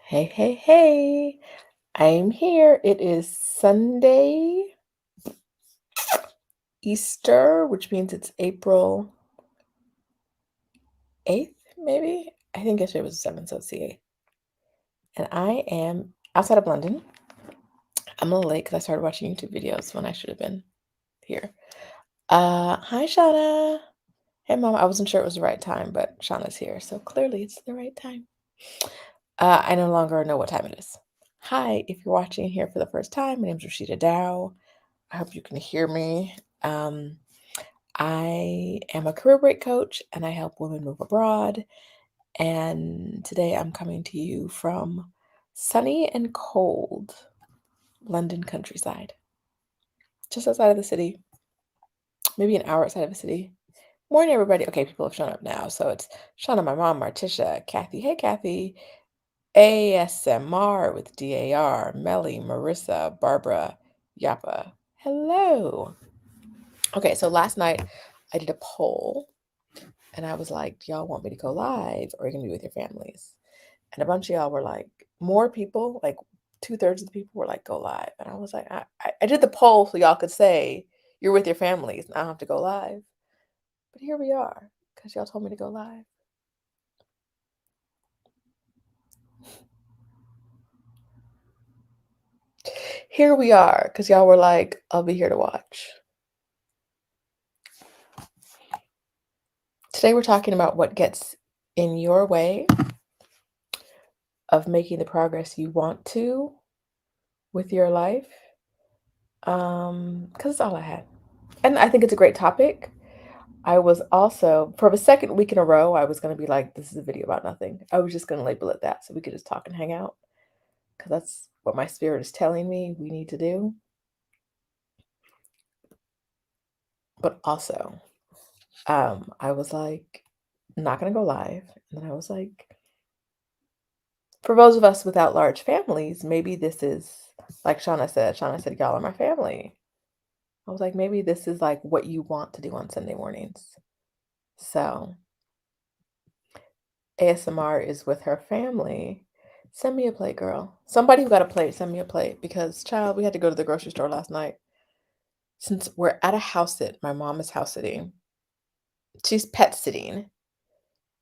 Hey, hey, hey. I'm here. It is Sunday, Easter, which means it's April 8th, maybe? I think yesterday was the 7th, so it's the 8th. And I am outside of London. I'm a little late because I started watching YouTube videos when I should have been here. Hi, Shauna. Hey, Mom. I wasn't sure it was the right time, but Shauna's here, so clearly it's the right time. I no longer know what time it is. Hi, if you're watching here for the first time, my name is Roshida Dowe. I hope you can hear me. Um, I am a career break coach and I help women move abroad. And today I'm coming to you from sunny and cold London countryside, just outside of the city, maybe an hour outside of the city. Morning, everybody. Okay, people have shown up now. So it's Shauna, my mom, Martisha, Kathy. Hey, Kathy. ASMR with DAR, Melly, Marissa, Barbara, Yapa. Hello. Okay, so last night I did a poll and I was like, do y'all want me to go live or are you gonna be with your families? And a bunch of y'all were like, more people, like 2/3 of the people were like, go live. And I was like, I did the poll so y'all could say you're with your families and I don't have to go live. But here we are, because y'all told me to go live. Here we are, because y'all were like, I'll be here to watch. Today we're talking about what gets in your way of making the progress you want to with your life. Because it's all I had. And I think it's a great topic. I was also, for the second week in a row, I was going to be like, this is a video about nothing. I was just going to label it that so we could just talk and hang out because that's what my spirit is telling me we need to do. But also, I was like, not going to go live. And then I was like, for those of us without large families, maybe this is, like Shauna said, y'all are my family. I was like, maybe this is like what you want to do on Sunday mornings. So ASMR is with her family. Send me a plate, girl. Somebody who got a plate, send me a plate because, child, we had to go to the grocery store last night. Since we're at a house sit, my mom is house sitting. She's pet sitting,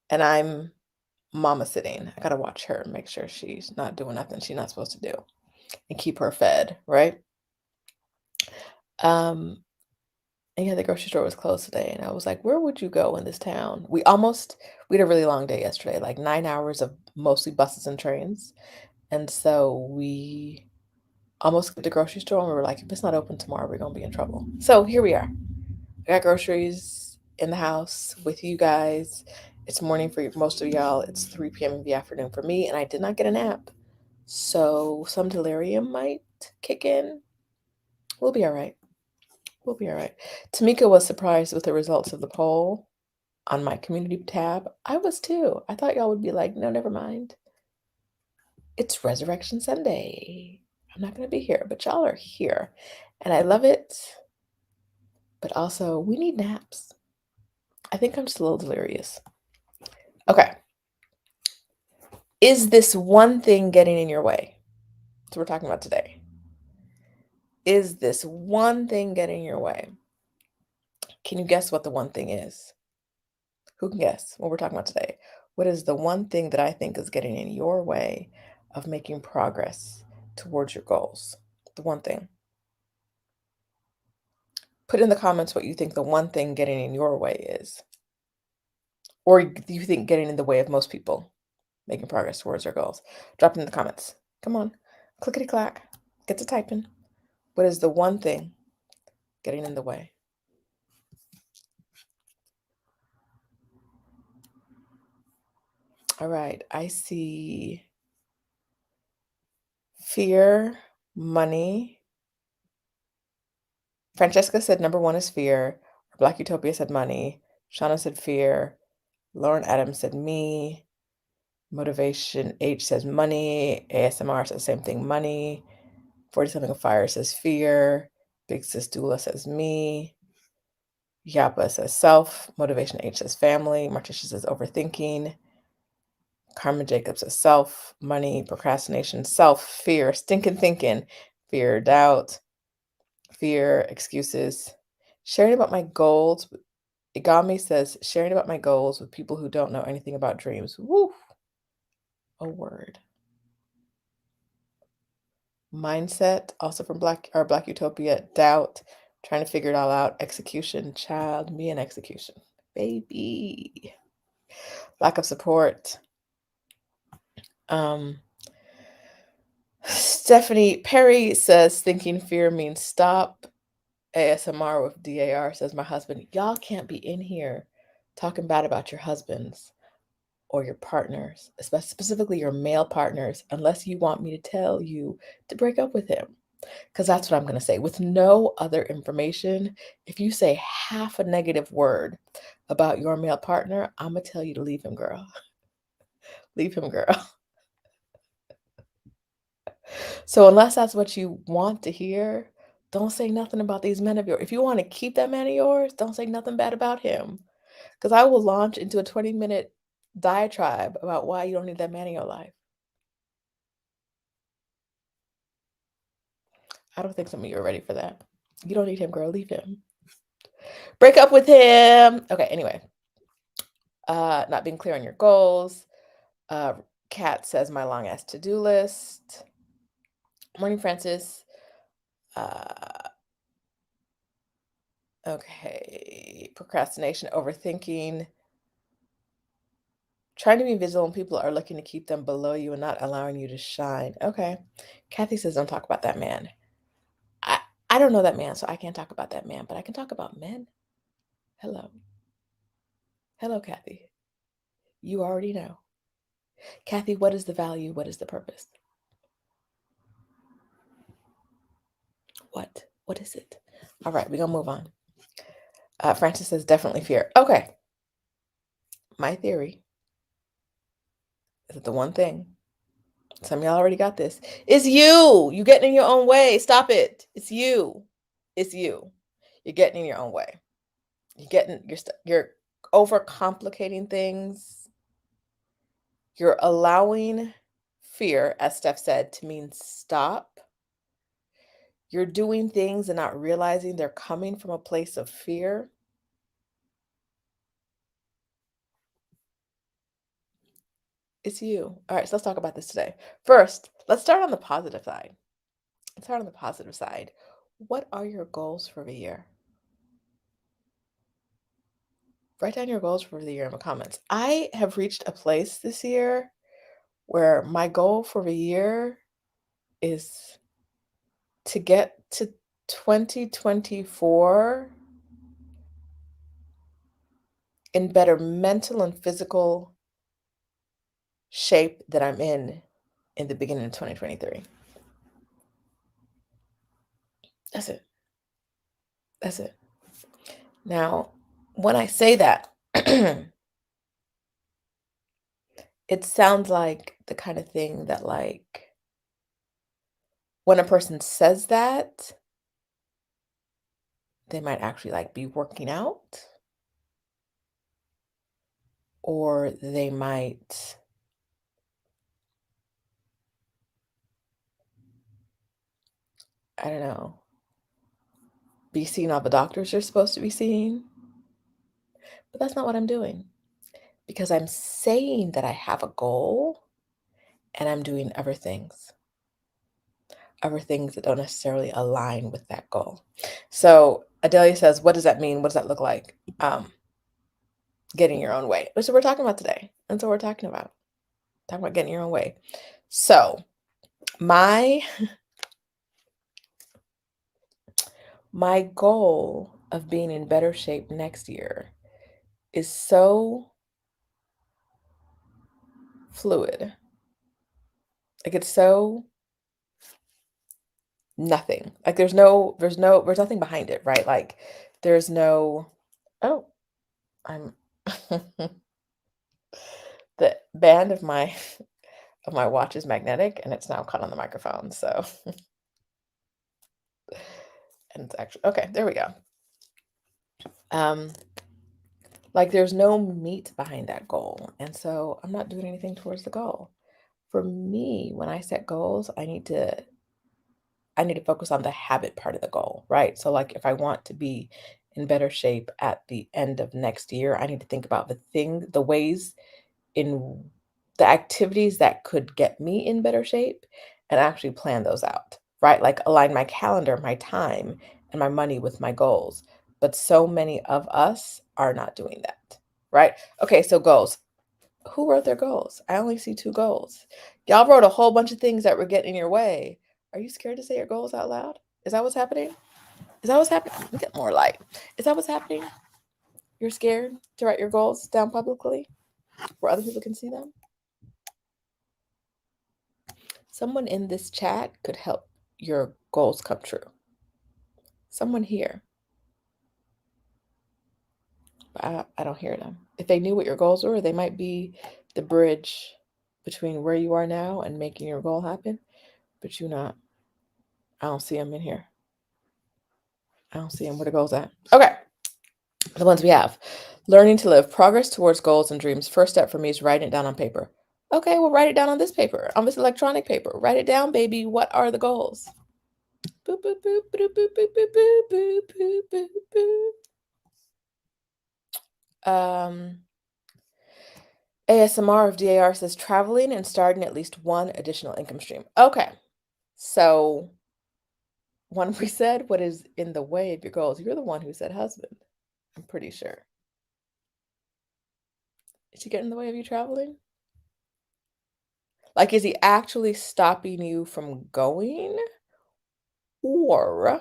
and I'm mama sitting. I gotta watch her and make sure she's not doing nothing she's not supposed to do and keep her fed, right? Um, and yeah, the grocery store was closed today, and I was like, where would you go in this town? We had a really long day yesterday, like 9 hours of mostly buses and trains. And so we almost got to the grocery store and we were like, if it's not open tomorrow, we're gonna be in trouble. So here we are. I got groceries in the house with you guys. It's morning for most of y'all. It's 3 p.m. in the afternoon for me, and I did not get a nap. So some delirium might kick in. We'll be all right. We'll be all right. Tamika was surprised with the results of the poll on my community tab. I was too. I thought y'all would be like, no, never mind. It's Resurrection Sunday. I'm not going to be here, but y'all are here. And I love it. But also, we need naps. I think I'm just a little delirious. Okay. Is this one thing getting in your way? That's what we're talking about today. Is this one thing getting in your way? Can you guess what the one thing is? Who can guess what we're talking about today? What is the one thing that I think is getting in your way of making progress towards your goals? The one thing. Put in the comments what you think the one thing getting in your way is. Or do you think getting in the way of most people making progress towards their goals? Drop it in the comments. Come on. Clickety clack. Get to typing. What is the one thing getting in the way? All right. I see fear, money. Francesca said number one is fear. Black Utopia said money. Shauna said fear. Lauren Adams said me. Motivation H says money. ASMR says same thing, money. 40 something of fire says fear. Big Sis Dula says me. Yapa says self. Motivation H says family. Martisha says overthinking. Carmen Jacobs says self, money, procrastination, self, fear, stinking thinking, fear, doubt, fear, excuses. Sharing about my goals. Igami says sharing about my goals with people who don't know anything about dreams. Woo, a word. Mindset, also from Black Utopia. Doubt, trying to figure it all out. Execution, child, me and execution. Baby. Lack of support. Stephanie Perry says thinking fear means stop. ASMR with DAR says my husband, y'all can't be in here talking bad about your husbands or your partners, specifically your male partners, unless you want me to tell you to break up with him. Because that's what I'm going to say. With no other information, if you say half a negative word about your male partner, I'm going to tell you to leave him, girl. Leave him, girl. So unless that's what you want to hear, don't say nothing about these men of yours. If you want to keep that man of yours, don't say nothing bad about him. Because I will launch into a 20-minute diatribe about why you don't need that man in your life. I don't think some of you are ready for that. You don't need him, girl. Leave him. Break up with him. Okay, anyway. Not being clear on your goals. Kat says my long ass to-do list. Morning, Francis. Okay. Procrastination, overthinking. Trying to be visible when people are looking to keep them below you and not allowing you to shine. Okay. Kathy says don't talk about that man. I don't know that man, so I can't talk about that man, but I can talk about men. Hello. Hello, Kathy. You already know. Kathy, what is the value? What is the purpose? What? What is it? All right, we're going to move on. Francis says definitely fear. Okay. My theory is that the one thing, some of y'all already got this, is you. You getting in your own way. Stop it. It's you. It's you. You're getting in your own way. You're overcomplicating things. You're allowing fear, as Steph said, to mean stop. You're doing things and not realizing they're coming from a place of fear. It's you. All right, so let's talk about this today. First, let's start on the positive side. What are your goals for the year? Write down your goals for the year in the comments. I have reached a place this year where my goal for the year is to get to 2024 in better mental and physical shape that I'm in the beginning of 2023. That's it. That's it. Now, when I say that, it sounds like the kind of thing that, like, when a person says that, they might actually, like, be working out, or they might, I don't know, be seeing all the doctors you're supposed to be seeing. But that's not what I'm doing, because I'm saying that I have a goal and I'm doing other things that don't necessarily align with that goal. So Adelia says, what does that mean? What does that look like? Getting your own way. That's what we're talking about today. That's what we're talking about. Talking about getting your own way. So my goal of being in better shape next year is so fluid. Like, it's so nothing. Like, there's nothing behind it, right? Like, there's no, oh, I'm the band of my watch is magnetic and it's now caught on the microphone. So and it's actually okay, there we go. Like, there's no meat behind that goal, and so I'm not doing anything towards the goal. For me, when I set goals, I need to focus on the habit part of the goal, right? So, like, if I want to be in better shape at the end of next year, I need to think about the ways in the activities that could get me in better shape and actually plan those out, right? Like, align my calendar, my time, and my money with my goals. But so many of us are not doing that, right? Okay, so goals. Who wrote their goals? I only see 2 goals. Y'all wrote a whole bunch of things that were getting in your way. Are you scared to say your goals out loud? Is that what's happening? Is that what's happening? Let me get more light. Is that what's happening? You're scared to write your goals down publicly where other people can see them? Someone in this chat could help your goals come true. Someone here. But I don't hear them. If they knew what your goals were, they might be the bridge between where you are now and making your goal happen. But you not. I don't see them in here. I don't see them. Where the goals at? Okay. The ones we have. Learning to live. Progress towards goals and dreams. First step for me is writing it down on paper. Okay, well, write it down on this paper, on this electronic paper. Write it down, baby. What are the goals? Boop, boop, boop, boop, boop, boop, boop, boop, boop, boop, boop, boop. ASMR of DAR says traveling and starting at least one additional income stream. Okay, so one we said, what is in the way of your goals? You're the one who said husband. I'm pretty sure. Is he getting in the way of you traveling? Like, is he actually stopping you from going? Or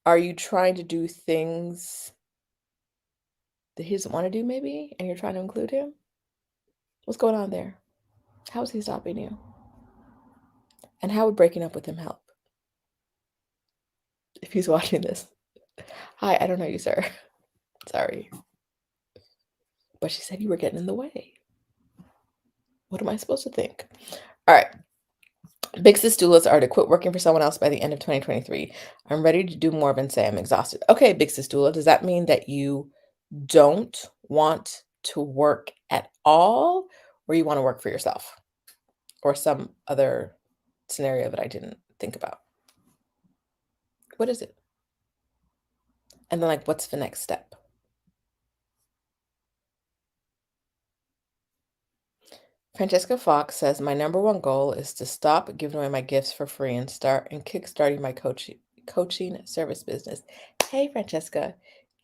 are you trying to do things that he doesn't want to do, maybe, and you're trying to include him? What's going on there? How is he stopping you? And how would breaking up with him help? If he's watching this. Hi, I don't know you, sir. Sorry. But she said you were getting in the way. What am I supposed to think? All right. Big sis doulas are to quit working for someone else by the end of 2023. I'm ready to do more and say I'm exhausted. Okay, big sis doula, does that mean that you don't want to work at all, or you want to work for yourself, or some other scenario that I didn't think about? What is it? And then, like, what's the next step? Francesca Fox says, my number one goal is to stop giving away my gifts for free and start and kickstarting my coaching service business. Hey, Francesca.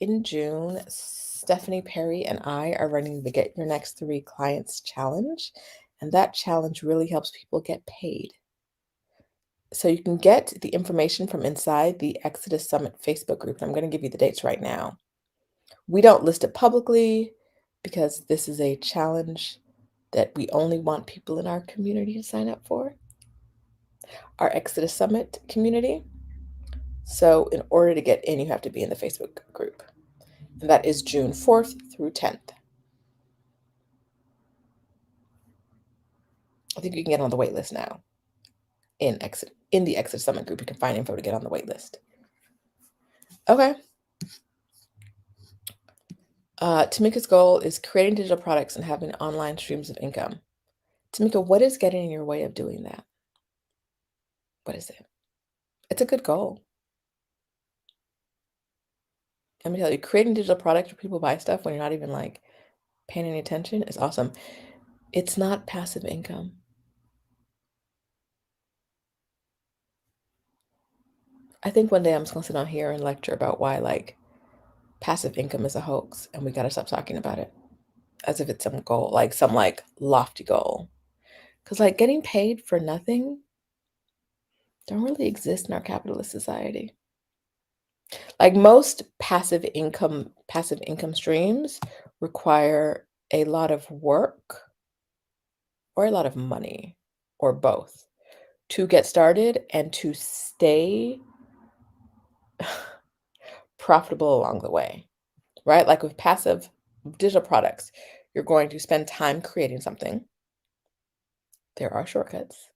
In June, Stephanie Perry and I are running the Get Your Next 3 Clients Challenge. And that challenge really helps people get paid. So you can get the information from inside the Exodus Summit Facebook group. I'm going to give you the dates right now. We don't list it publicly because this is a challenge that we only want people in our community to sign up for, our Exodus Summit community. So in order to get in, you have to be in the Facebook group. And that is June 4th through 10th. I think you can get on the wait list now. In the Exodus Summit group, you can find info to get on the wait list. Okay. Tamika's goal is creating digital products and having online streams of income. Tamika, what is getting in your way of doing that? What is it? It's a good goal. Let me tell you, creating digital products where people buy stuff when you're not even like paying any attention is awesome. It's not passive income. I think one day I'm just gonna sit on here and lecture about why like passive income is a hoax and we gotta stop talking about it as if it's some goal, like some like lofty goal. Cause like getting paid for nothing don't really exist in our capitalist society. Like most passive income streams require a lot of work or a lot of money or both to get started and to stay profitable along the way, right? Like with passive digital products, you're going to spend time creating something. There are shortcuts.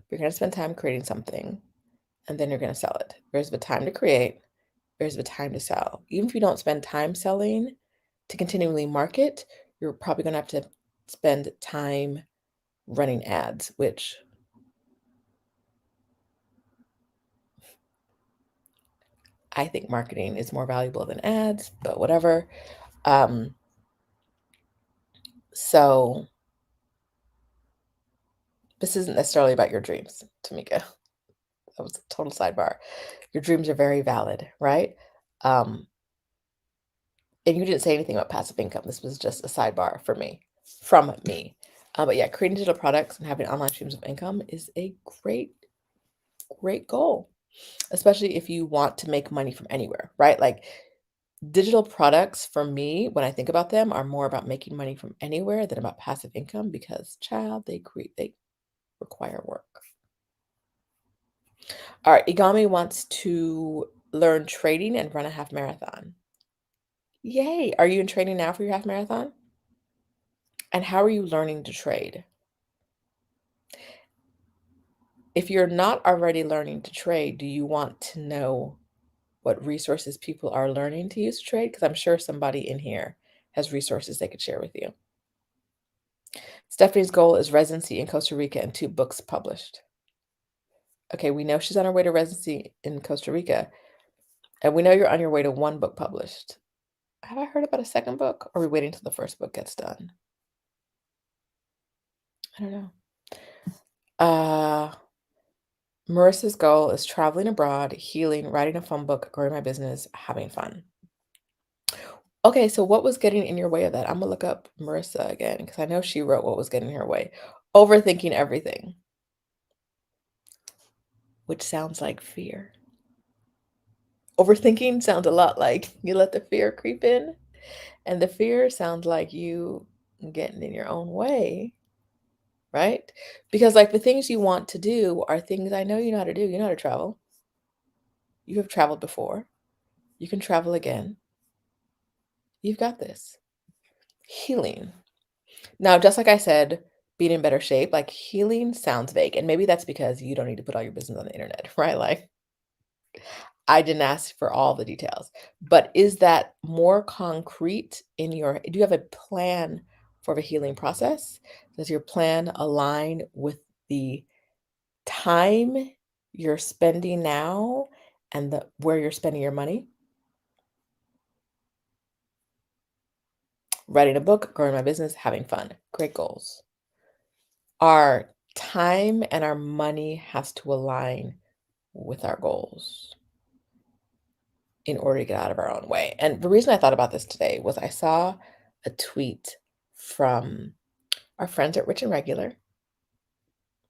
You're going to spend time creating something and then you're going to sell it. There's the time to create there's a time to sell. Even if you don't spend time selling to continually market, you're probably going to have to spend time running ads, which I think marketing is more valuable than ads, but whatever. Um, so this isn't necessarily about your dreams, Tamika. That was a total sidebar. Your dreams are very valid, right? Um, and you didn't say anything about passive income. This was just a sidebar for me, from me. But yeah, creating digital products and having online streams of income is a great goal, especially if you want to make money from anywhere, right? Like digital products for me, when I think about them, are more about making money from anywhere than about passive income because, child, they require work. All right, Igami wants to learn trading and run a half marathon. Yay! Are you in training now for your half marathon? And how are you learning to trade? If you're not already learning to trade, do you want to know what resources people are learning to use to trade? Because I'm sure somebody in here has resources they could share with you. Stephanie's goal is residency in Costa Rica and 2 books published. Okay, we know she's on her way to residency in Costa Rica, and we know you're on your way to 1 book published. Have I heard about a second book, or are we waiting till the first book gets done? I don't know. Marissa's goal is traveling abroad, healing, writing a fun book, growing my business, having fun. Okay, so what was getting in your way of that? I'm gonna look up Marissa again because I know she wrote what was getting in her way. Overthinking everything, which sounds like fear. Overthinking sounds a lot like you let the fear creep in, and the fear sounds like you getting in your own way, right? Because like the things you want to do are things I know you know how to do. You know how to travel. You have traveled before. You can travel again. You've got this. Healing. Now, just like I said, being in better shape, like healing sounds vague. And maybe that's because you don't need to put all your business on the internet, right? Like I didn't ask for all the details. But is that more concrete in your, do you have a plan for the healing process? Does your plan align with the time you're spending now and the where you're spending your money? Writing a book, growing my business, having fun. Great goals. Our time and our money has to align with our goals in order to get out of our own way. And the reason I thought about this today was I saw a tweet from our friends at Rich and Regular,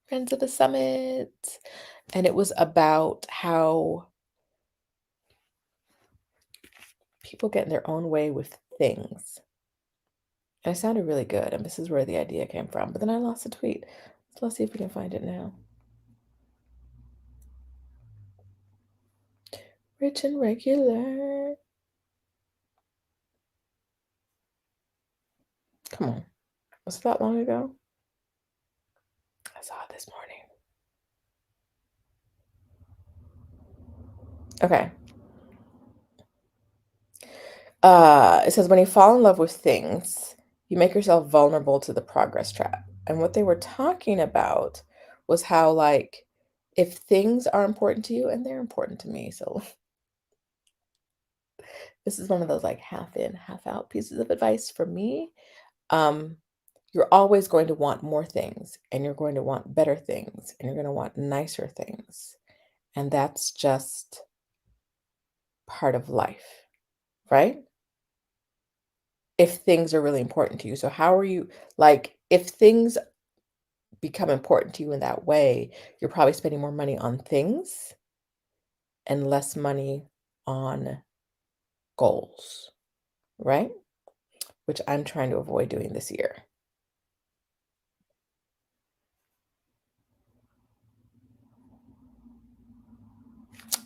friends of the summit, and it was about how people get in their own way with things. And it sounded really good, and this is where the idea came from. But then I lost the tweet. So let's see if we can find it now. Rich and Regular. Come on. Was it that long ago? I saw it this morning. Okay. It says when you fall in love with things, you make yourself vulnerable to the progress trap. And what they were talking about was how, like, if things are important to you, and they're important to me, so this is one of those like half in, half out pieces of advice for me. Um, you're always going to want more things, and you're going to want better things, and you're going to want nicer things. And that's just part of life, right? If things are really important to you. So how are you like if things become important to you in that way, you're probably spending more money on things and less money on goals, right? Which I'm trying to avoid doing this year.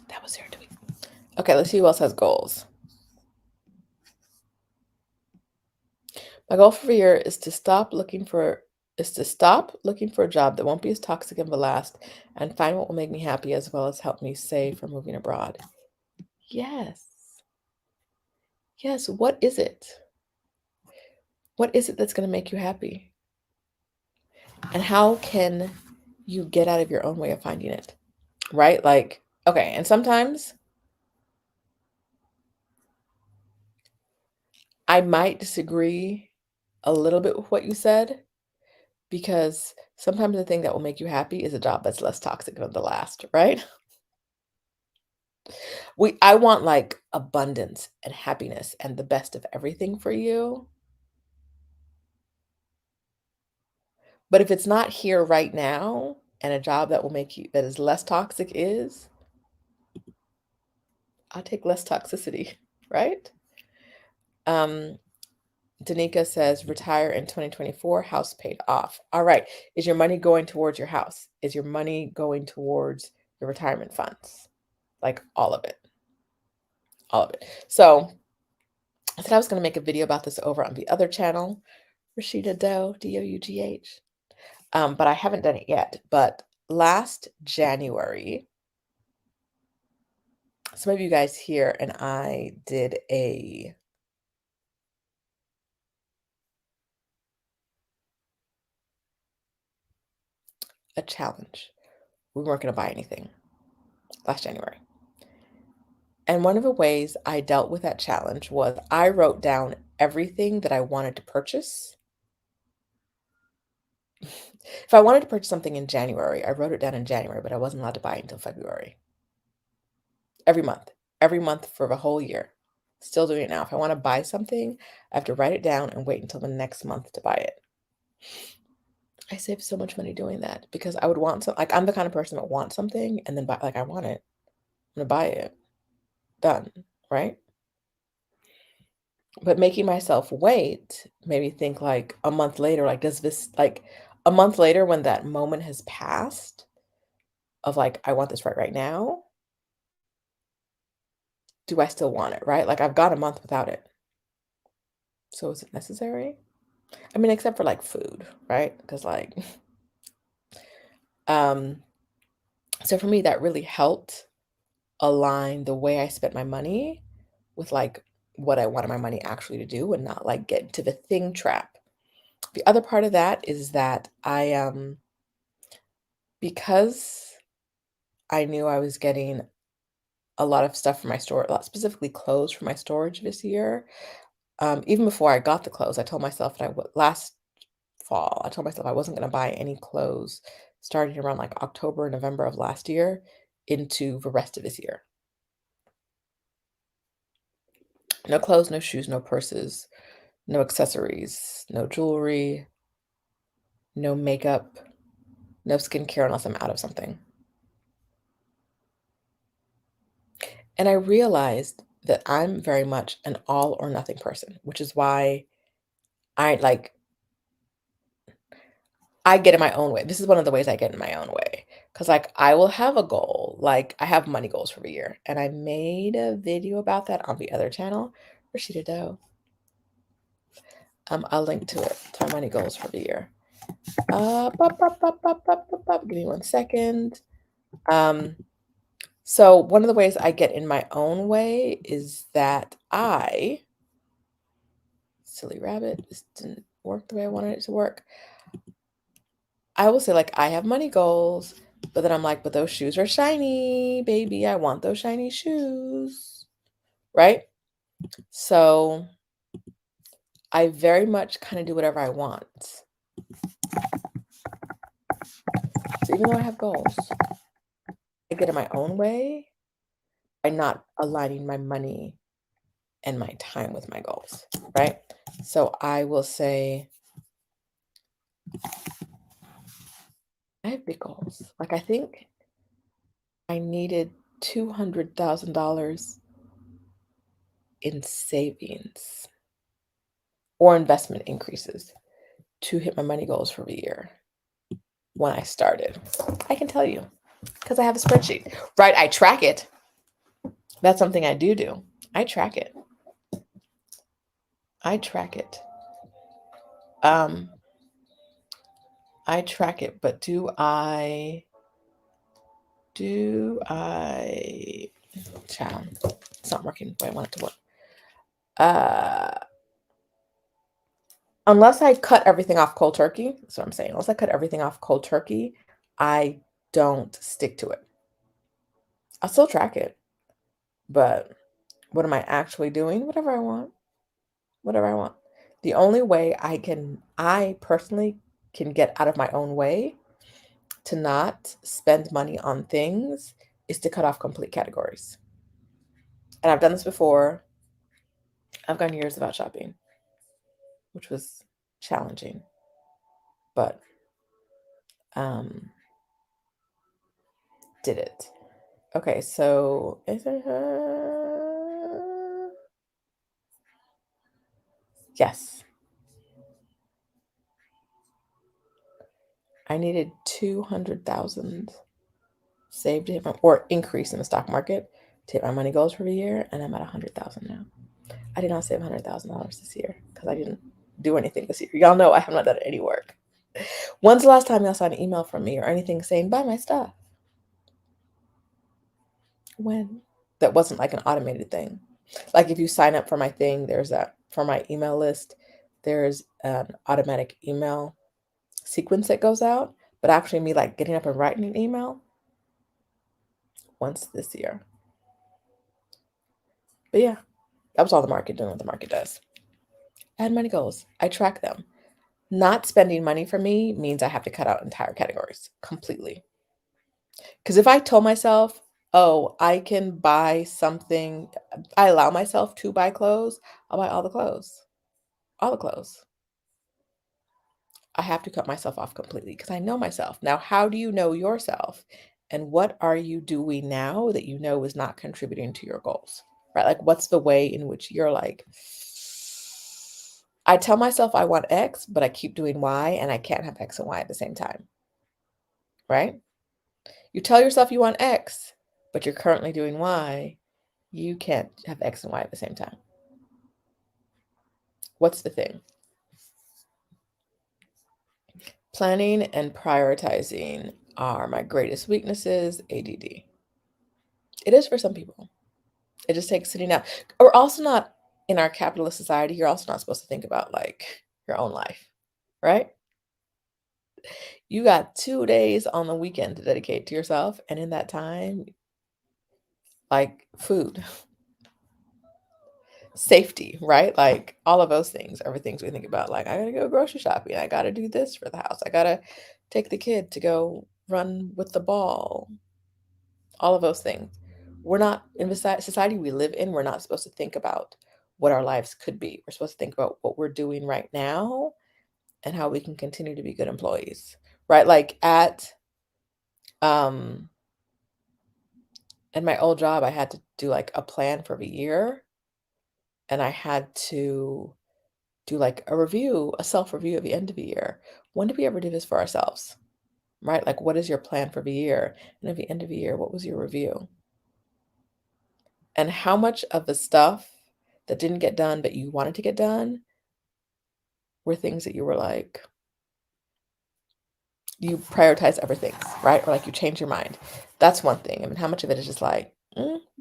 That was their tweet. Okay, let's see who else has goals. My goal for the year is to stop looking for a job that won't be as toxic and will and find what will make me happy as well as help me save for moving abroad. Yes. Yes, what is it? What is it that's going to make you happy? And how can you get out of your own way of finding it? Right? Like, okay, and sometimes I might disagree a little bit with what you said because sometimes the thing that will make you happy is a job that's less toxic than the last, right? I want like abundance and happiness and the best of everything for you. But if it's not here right now and a job that will make you that is less toxic is, I'll take less toxicity, right? Um, Danica says retire in 2024, house paid off. All right. Is your money going towards your house? Is your money going towards your retirement funds? Like all of it. All of it. So I said I was going to make a video about this over on the other channel, Roshida Dowe, Dough. But I haven't done it yet. But last January, some of you guys here and I did a challenge. We weren't going to buy anything last January. And one of the ways I dealt with that challenge was I wrote down everything that I wanted to purchase. If I wanted to purchase something in January, I wrote it down in January, but I wasn't allowed to buy it until February. Every month for the whole year. Still doing it now. If I want to buy something, I have to write it down and wait until the next month to buy it. I saved so much money doing that because I would want some, like I'm the kind of person that wants something and then buy, like I want it. I'm gonna buy it. Done, right? But making myself wait made me think like a month later, like does this like a month later when that moment has passed of like I want this right now, do I still want it, right? Like I've got a month without it. So is it necessary? I mean, except for like food, right? Because like um so for me that really helped align the way I spent my money with like what I wanted my money actually to do and not like get into the thing trap. The other part of that is that I because I knew I was getting a lot of stuff from my store, a lot specifically clothes from my storage this year. Even before I got the clothes, I told myself that last fall, I told myself I wasn't going to buy any clothes starting around like October, November of last year into the rest of this year. No clothes, no shoes, no purses, no accessories, no jewelry, no makeup, no skincare unless I'm out of something. And I realized that I'm very much an all or nothing person, which is why I like I get in my own way. This is one of the ways I get in my own way. Cause like I will have a goal, like I have money goals for the year. And I made a video about that on the other channel, Roshida Dowe. I'll link to it, to my money goals for the year. Give me 1 second. So one of the ways I get in my own way is that silly rabbit, this didn't work the way I wanted it to work. I will say like I have money goals, but then I'm like, but those shoes are shiny, baby. I want those shiny shoes. Right? So I very much kind of do whatever I want. So even though I have goals, I get in my own way by not aligning my money and my time with my goals, right? So I will say I have big goals. Like I think I needed $200,000 in savings or investment increases to hit my money goals for the year when I started. I can tell you because I have a spreadsheet, right? I track it. That's something I do. I track it. I track it. I track it, but do I child, it's not working the way I want it to work. Uh, unless I cut everything off cold turkey, that's what I'm saying. Unless I cut everything off cold turkey, I don't stick to it. I'll still track it, but what am I actually doing? Whatever I want. Whatever I want. The only way I personally can get out of my own way to not spend money on things is to cut off complete categories. And I've done this before. I've gone years without shopping, which was challenging, but um, did it. Okay, so is it yes. I needed 200,000 saved to hit my, or increase in the stock market to hit my money goals for the year, and I'm at 100,000 now. I did not save $100,000 this year because I didn't do anything this year. Y'all know I have not done any work. When's the last time y'all saw an email from me or anything saying buy my stuff? When? That wasn't like an automated thing. Like if you sign up for my thing, there's that for my email list, there's an automatic email sequence that goes out. But actually, me like getting up and writing an email once this year. But yeah, that was all the market doing what the market does. I had money goals. I track them. Not spending money for me means I have to cut out entire categories completely. Because if I told myself, oh, I can buy something, I allow myself to buy clothes, I'll buy all the clothes. All the clothes. I have to cut myself off completely because I know myself. Now, how do you know yourself? And what are you doing now that you know is not contributing to your goals? Right? Like, what's the way in which you're like, I tell myself I want X, but I keep doing Y and I can't have X and Y at the same time. Right? You tell yourself you want X, but you're currently doing Y. You can't have X and Y at the same time. What's the thing? Planning and prioritizing are my greatest weaknesses, ADD. It is for some people. It just takes sitting down. We're also not in our capitalist society. You're also not supposed to think about like your own life, right? You got 2 days on the weekend to dedicate to yourself. And in that time, like food, safety, right? Like all of those things are the things we think about. Like, I gotta go grocery shopping. I gotta do this for the house. I gotta take the kid to go run with the ball. All of those things. We're not in the society we live in, we're not supposed to think about what our lives could be. We're supposed to think about what we're doing right now and how we can continue to be good employees. Right? Like um at my old job, I had to do like a plan for the year and I had to do like a review, a self-review at the end of the year. When did we ever do this for ourselves? Right? Like, what is your plan for the year? And at the end of the year, what was your review? And how much of the stuff that didn't get done but you wanted to get done were things that you were like, you prioritize other things, right? Or like you change your mind. That's one thing. I mean, how much of it is just like,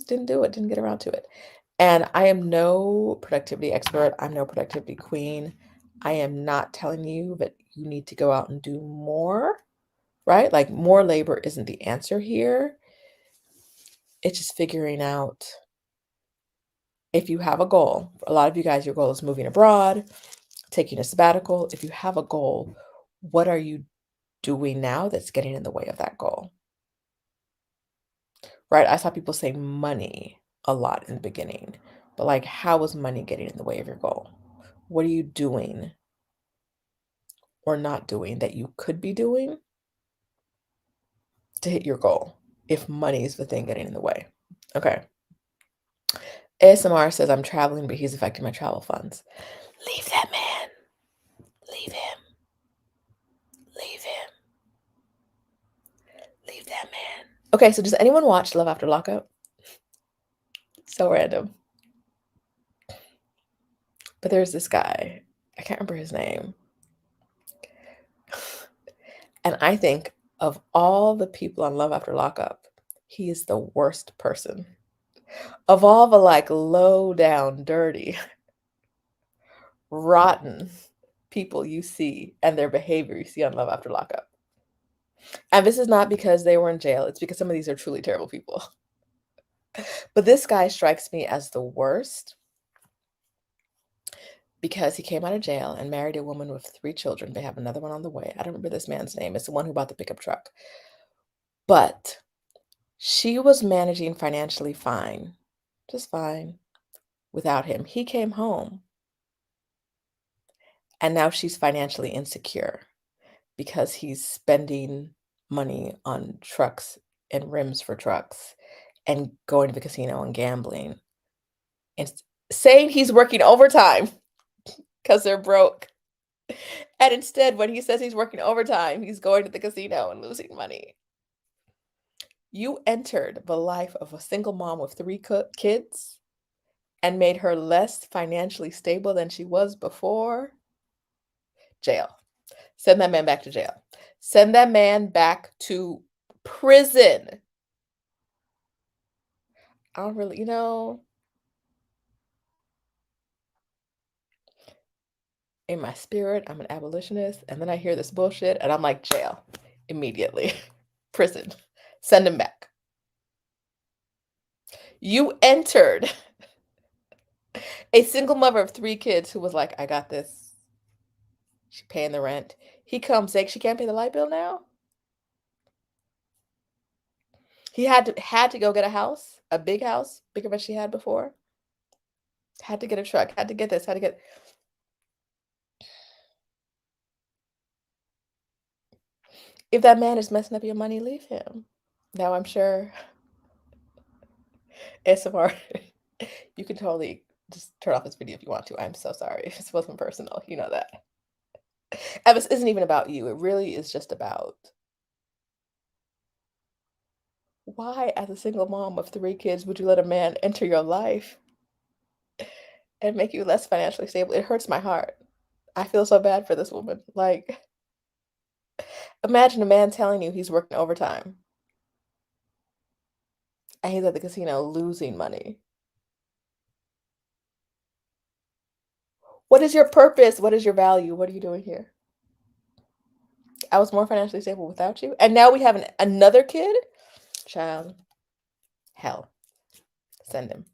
didn't do it, didn't get around to it. And I am no productivity expert. I'm no productivity queen. I am not telling you that you need to go out and do more, right? Like more labor isn't the answer here. It's just figuring out if you have a goal. A lot of you guys, your goal is moving abroad, taking a sabbatical. If you have a goal, what are you doing now that's getting in the way of that goal? Right? I saw people say money a lot in the beginning, but like, how is money getting in the way of your goal? What are you doing or not doing that you could be doing to hit your goal if money is the thing getting in the way? Okay. ASMR says I'm traveling, but he's affecting my travel funds. Leave that man. Leave him. Leave him. Leave that man. Okay, so does anyone watch Love After Lockup? So random. But there's this guy. I can't remember his name. And I think of all the people on Love After Lockup, he is the worst person. Of all the like low down, dirty, rotten people you see and their behavior you see on Love After Lockup. And this is not because they were in jail, it's because some of these are truly terrible people. But this guy strikes me as the worst because he came out of jail and married a woman with 3 children. They have another one on the way. I don't remember this man's name. It's the one who bought the pickup truck. But she was managing financially fine, just fine, without him. He came home, and now she's financially insecure because he's spending money on trucks and rims for trucks and going to the casino and gambling and saying he's working overtime because they're broke. And instead, when he says he's working overtime, he's going to the casino and losing money. You entered the life of a single mom with 3 kids and made her less financially stable than she was before. Jail. Send that man back to jail. Send that man back to prison. I don't really, in my spirit, I'm an abolitionist, and then I hear this bullshit, and I'm like, jail, immediately. Prison. Send him back. You entered a single mother of 3 kids who was like, I got this. She's paying the rent. He comes, like, she can't pay the light bill now? He had to go get a house, a big house, bigger than she had before. Had to get a truck, had to get this, had to get. If that man is messing up your money, leave him. Now I'm sure ASMR, you can totally just turn off this video if you want to. I'm so sorry. This wasn't personal. You know that. And this isn't even about you. It really is just about why, as a single mom of 3 kids, would you let a man enter your life and make you less financially stable? It hurts my heart. I feel so bad for this woman. Like, imagine a man telling you he's working overtime and he's at the casino losing money. What is your purpose? What is your value? What are you doing here? I was more financially stable without you. And now we have another kid? Child. Hell. Send him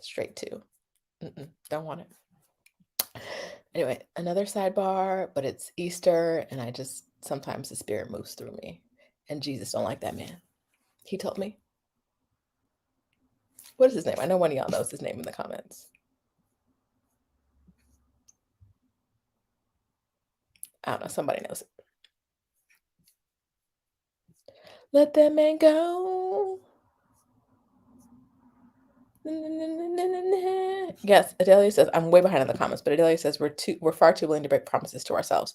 straight to. Don't want it. Anyway, another sidebar, but it's Easter, and I just sometimes the spirit moves through me. And Jesus don't like that man. He told me. What is his name? I know one of y'all knows his name in the comments. I don't know. Somebody knows it. Let that man go. Yes, Adelia says, I'm way behind in the comments, but Adelia says we're far too willing to break promises to ourselves.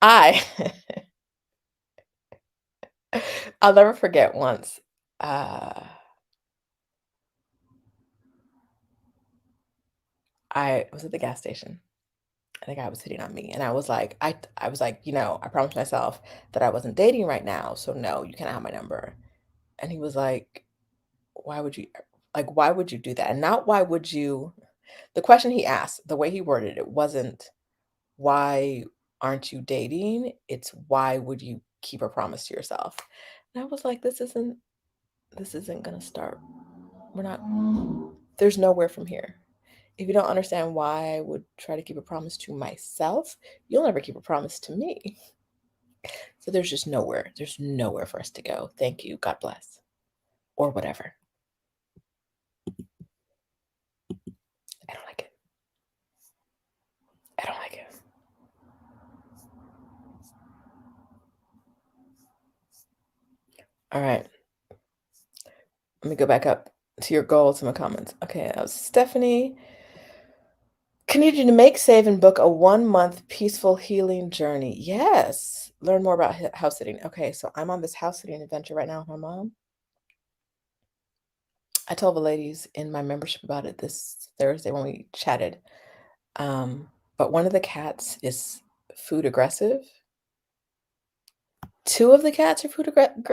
I'll never forget once. I was at the gas station and a guy was hitting on me. And I was like, I was like, I promised myself that I wasn't dating right now. So no, you cannot have my number. And he was like, why would you do that? And not why would you, the question he asked, the way he worded it wasn't why aren't you dating? It's why would you keep a promise to yourself? And I was like, this isn't gonna start. There's nowhere from here. If you don't understand why I would try to keep a promise to myself, you'll never keep a promise to me. So there's just nowhere. There's nowhere for us to go. Thank you. God bless. Or whatever. I don't like it. I don't like it. All right. Let me go back up to your goals in my comments. Okay, that was Stephanie. Continue to make, save, and book a 1-month peaceful healing journey. Yes. Learn more about house sitting. Okay, so I'm on this house sitting adventure right now with my mom. I told the ladies in my membership about it this Thursday when we chatted. But one of the cats is food aggressive. 2 of the cats are food aggressive.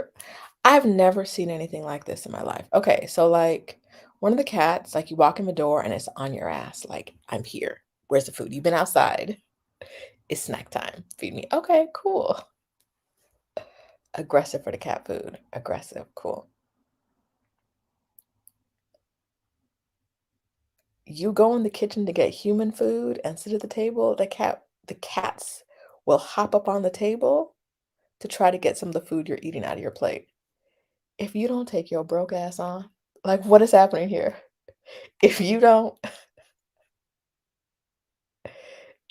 I've never seen anything like this in my life. Okay, so like one of the cats, like you walk in the door and it's on your ass, like I'm here. Where's the food? You've been outside. It's snack time. Feed me. Okay, cool. Aggressive for the cat food. Aggressive. Cool. You go in the kitchen to get human food and sit at the table, the cats will hop up on the table to try to get some of the food you're eating out of your plate. If you don't take your broke ass on, like what is happening here? If you don't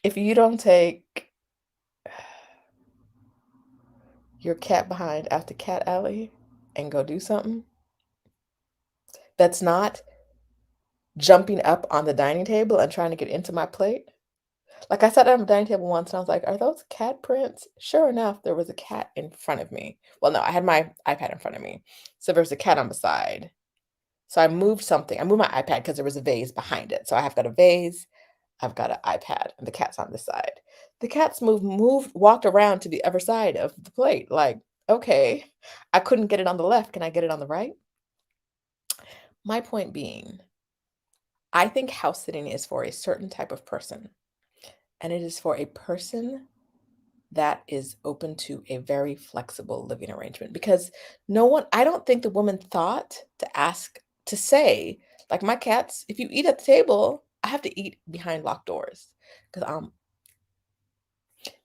if you don't take your cat behind out the cat alley and go do something that's not jumping up on the dining table and trying to get into my plate. Like I sat down at the dining table once and I was like, "Are those cat prints?" Sure enough, there was a cat in front of me. Well, no, I had my iPad in front of me. So there's a cat on the side. So I moved something. I moved my iPad because there was a vase behind it. So I have got a vase, I've got an iPad, and the cat's on this side. The cat's walked around to the other side of the plate. Like, okay, I couldn't get it on the left. Can I get it on the right? My point being, I think house sitting is for a certain type of person, and it is for a person that is open to a very flexible living arrangement because no one I don't think the woman thought to say, like my cats, if you eat at the table, I have to eat behind locked doors. Because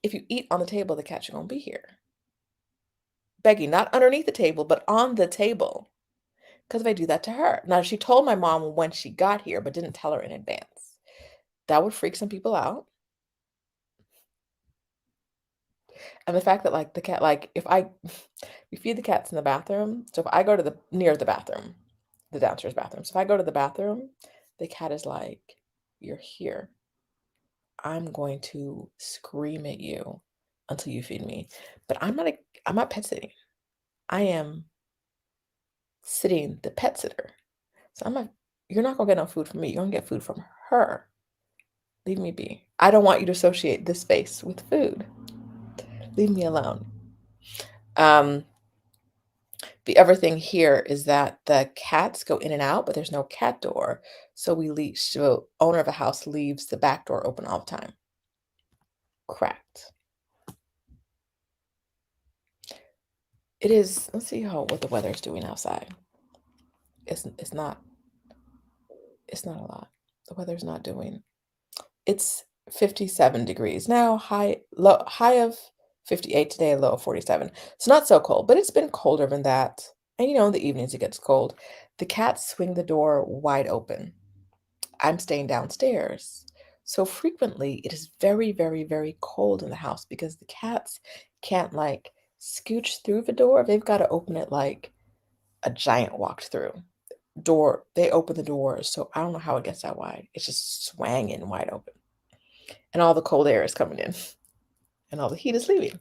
if you eat on the table, the cats are gonna be here. Begging, not underneath the table, but on the table. Because if I do that to her. Now she told my mom when she got here, but didn't tell her in advance. That would freak some people out. And the fact that, like, the cat like, if I we feed the cats in the bathroom, so if I go to the near the bathroom, the downstairs bathroom, so if I go to the bathroom, the cat is like, "You're here. I'm going to scream at you until you feed me." But I'm not pet sitting. I am sitting the pet sitter. So I'm not you're not gonna get no food from me. You're gonna get food from her. Leave me be. I don't want you to associate this space with food. Leave me alone. Um, The other thing here is that the cats go in and out, but there's no cat door. So owner of a house leaves the back door open all the time. Correct. It is, let's see what the weather is doing outside. It's not a lot. The weather's not doing. It's 57 degrees now, high of 58 today, low of 47. It's not so cold, but it's been colder than that. And in the evenings it gets cold. The cats swing the door wide open. I'm staying downstairs. So frequently it is very, very, very cold in the house because the cats can't like scooch through the door. They've got to open it like a giant walked through. They open the doors, so I don't know how it gets that wide. It's just swanging wide open. And all the cold air is coming in and all the heat is leaving.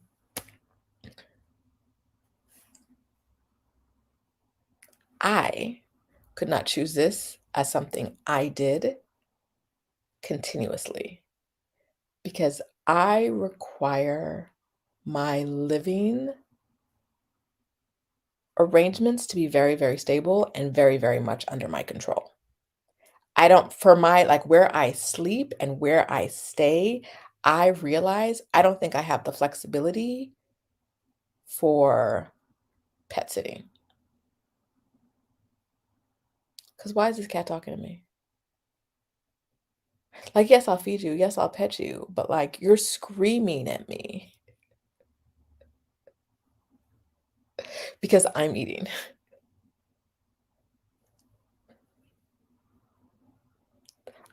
I could not choose this as something I did continuously because I require my living arrangements to be very, very stable and very, very much under my control. I don't, for my, like where I sleep and where I stay, I realize I don't think I have the flexibility for pet sitting. Because why is this cat talking to me? Like, yes, I'll feed you. Yes, I'll pet you. But like, you're screaming at me because I'm eating.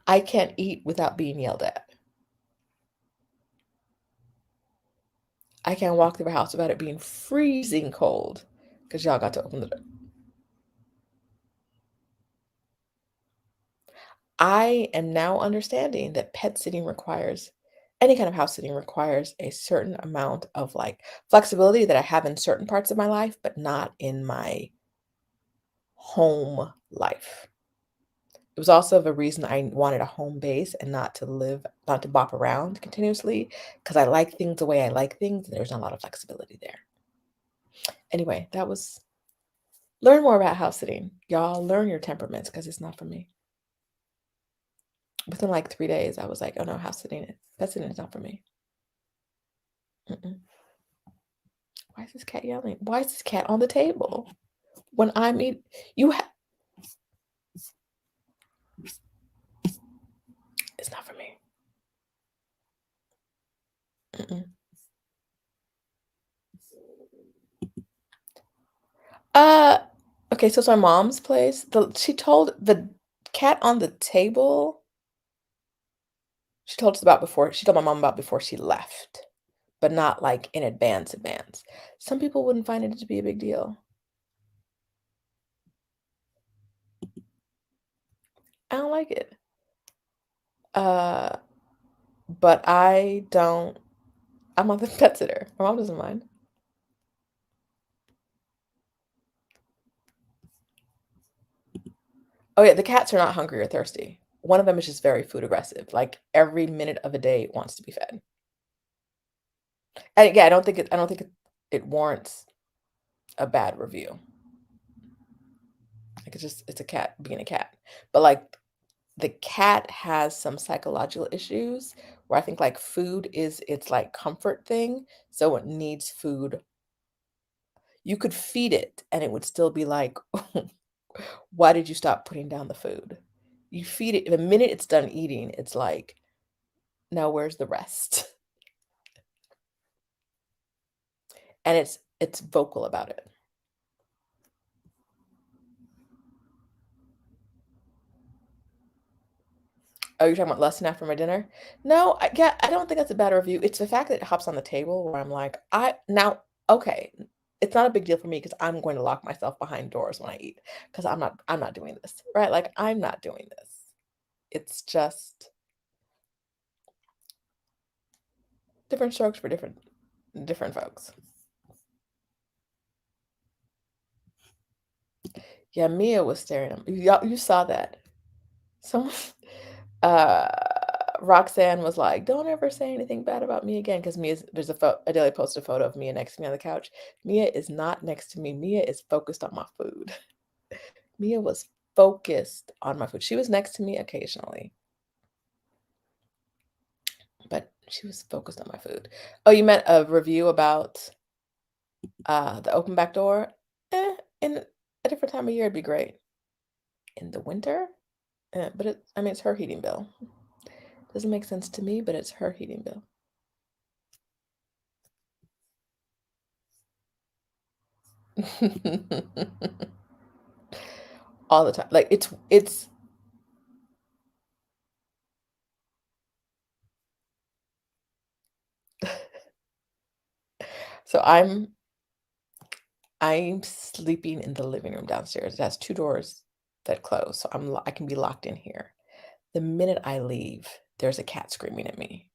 I can't eat without being yelled at. I can't walk through a house without it being freezing cold because y'all got to open the door. I am now understanding that pet sitting requires any kind of house sitting requires a certain amount of like flexibility that I have in certain parts of my life, but not in my home life. It was also the reason I wanted a home base and not to bop around continuously because I like things the way I like things, and there's not a lot of flexibility there. Anyway, that was learn more about house sitting. Y'all learn your temperaments because it's not for me. Within like 3 days, I was like, "Oh, no, house sitting pet sitting is not for me." Mm-mm. Why is this cat yelling? Why is this cat on the table? When I'm eat you ha It's not for me. Mm-mm. Uh, okay, so it's my mom's place. She told the cat on the table, she told us about before she told my mom about before she left, but not, like, in advance. Some people wouldn't find it to be a big deal. I don't like it. Uh, but I'm not the pet sitter. My mom doesn't mind. Oh, yeah, the cats are not hungry or thirsty. One of them is just very food aggressive, like, every minute of the day wants to be fed. And, yeah, I don't think it warrants a bad review. Like, it's a cat being a cat. But, like, the cat has some psychological issues where I think, like, food is its, like, comfort thing, so it needs food. You could feed it, and it would still be like, "Why did you stop putting down the food?" You feed it the minute it's done eating, it's like, "Now where's the rest?" And it's vocal about it. Oh, you're talking about lusting after my dinner? No, I don't think that's a bad review. It's the fact that it hops on the table where I'm like, okay, it's not a big deal for me because 'cause I'm going to lock myself behind doors when I eat because 'cause I'm not doing this, right? Like, I'm not doing this. It's just different strokes for different folks. Yeah, Mia was staring at me. You saw that. Someone uh, Roxanne was like, "Don't ever say anything bad about me again," because there's Adele posted a photo of Mia next to me on the couch. Mia is not next to me. Mia is focused on my food. Mia was focused on my food. She was next to me occasionally, but she was focused on my food. Oh, you meant a review about the open back door? In a different time of year, it'd be great. In the winter? But I mean, it's her heating bill. Doesn't make sense to me, but it's her heating bill. All the time. Like, it's so I'm sleeping in the living room downstairs. It has 2 doors that close, so I can be locked in here. The minute I leave, there's a cat screaming at me.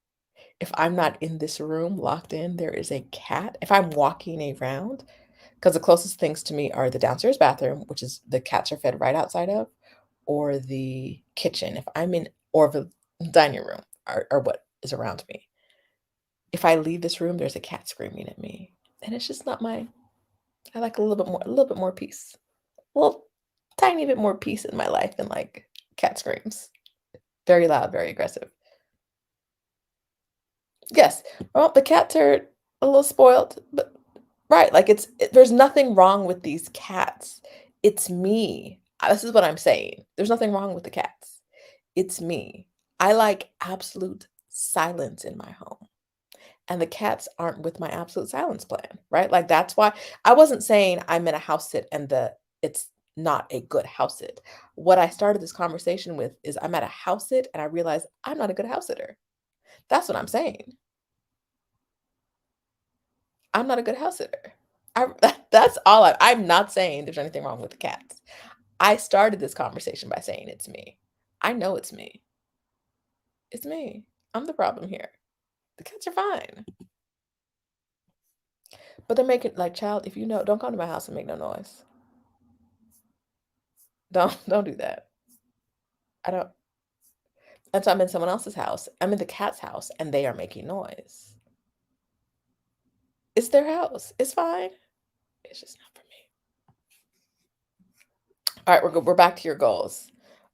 If I'm not in this room locked in, there is a cat. If I'm walking around, because the closest things to me are the downstairs bathroom, which is the cats are fed right outside of, or the kitchen. If I'm in or the dining room are what is around me. If I leave this room, there's a cat screaming at me, and it's just not my I like a little bit more peace. A little tiny bit more peace in my life than, like, cat screams. Very loud, very aggressive. Yes. Well, the cats are a little spoiled, but right, like, there's nothing wrong with these cats. It's me. This is what I'm saying. There's nothing wrong with the cats. It's me. I like absolute silence in my home. And the cats aren't with my absolute silence plan, right? Like, that's why I wasn't saying I'm in a house sit and it's not a good house sit. What I started this conversation with is I'm at a house sit and I realize I'm not a good house sitter. That's what I'm saying. I'm not a good house sitter. That's all I'm not saying there's anything wrong with the cats. I started this conversation by saying it's me. I know it's me. It's me. I'm the problem here. The cats are fine. But they're making like, "Child, if you know, don't come to my house and make no noise. Don't do that." I don't and so I'm in someone else's house. I'm in the cat's house, and they are making noise. It's their house. It's fine. It's just not for me. Alright, we're back to your goals.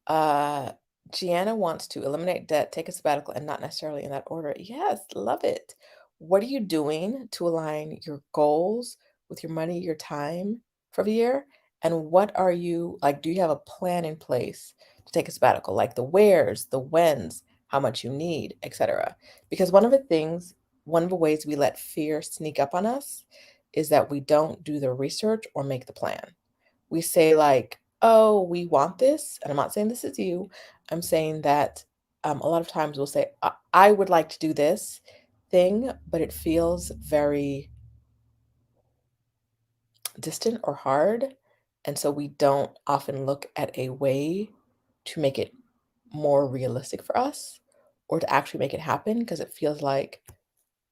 Uh, Gianna wants to eliminate debt, take a sabbatical, and not necessarily in that order. Yes, love it. What are you doing to align your goals with your money, your time for the year? And what are you like? Do you have a plan in place to take a sabbatical? Like the wheres, the whens, how much you need, etc. Because one of the ways we let fear sneak up on us is that we don't do the research or make the plan. We say like, "Oh, we want this," and I'm not saying this is you. I'm saying that a lot of times we'll say, I would like to do this thing, but it feels very distant or hard. And so we don't often look at a way to make it more realistic for us or to actually make it happen because it feels like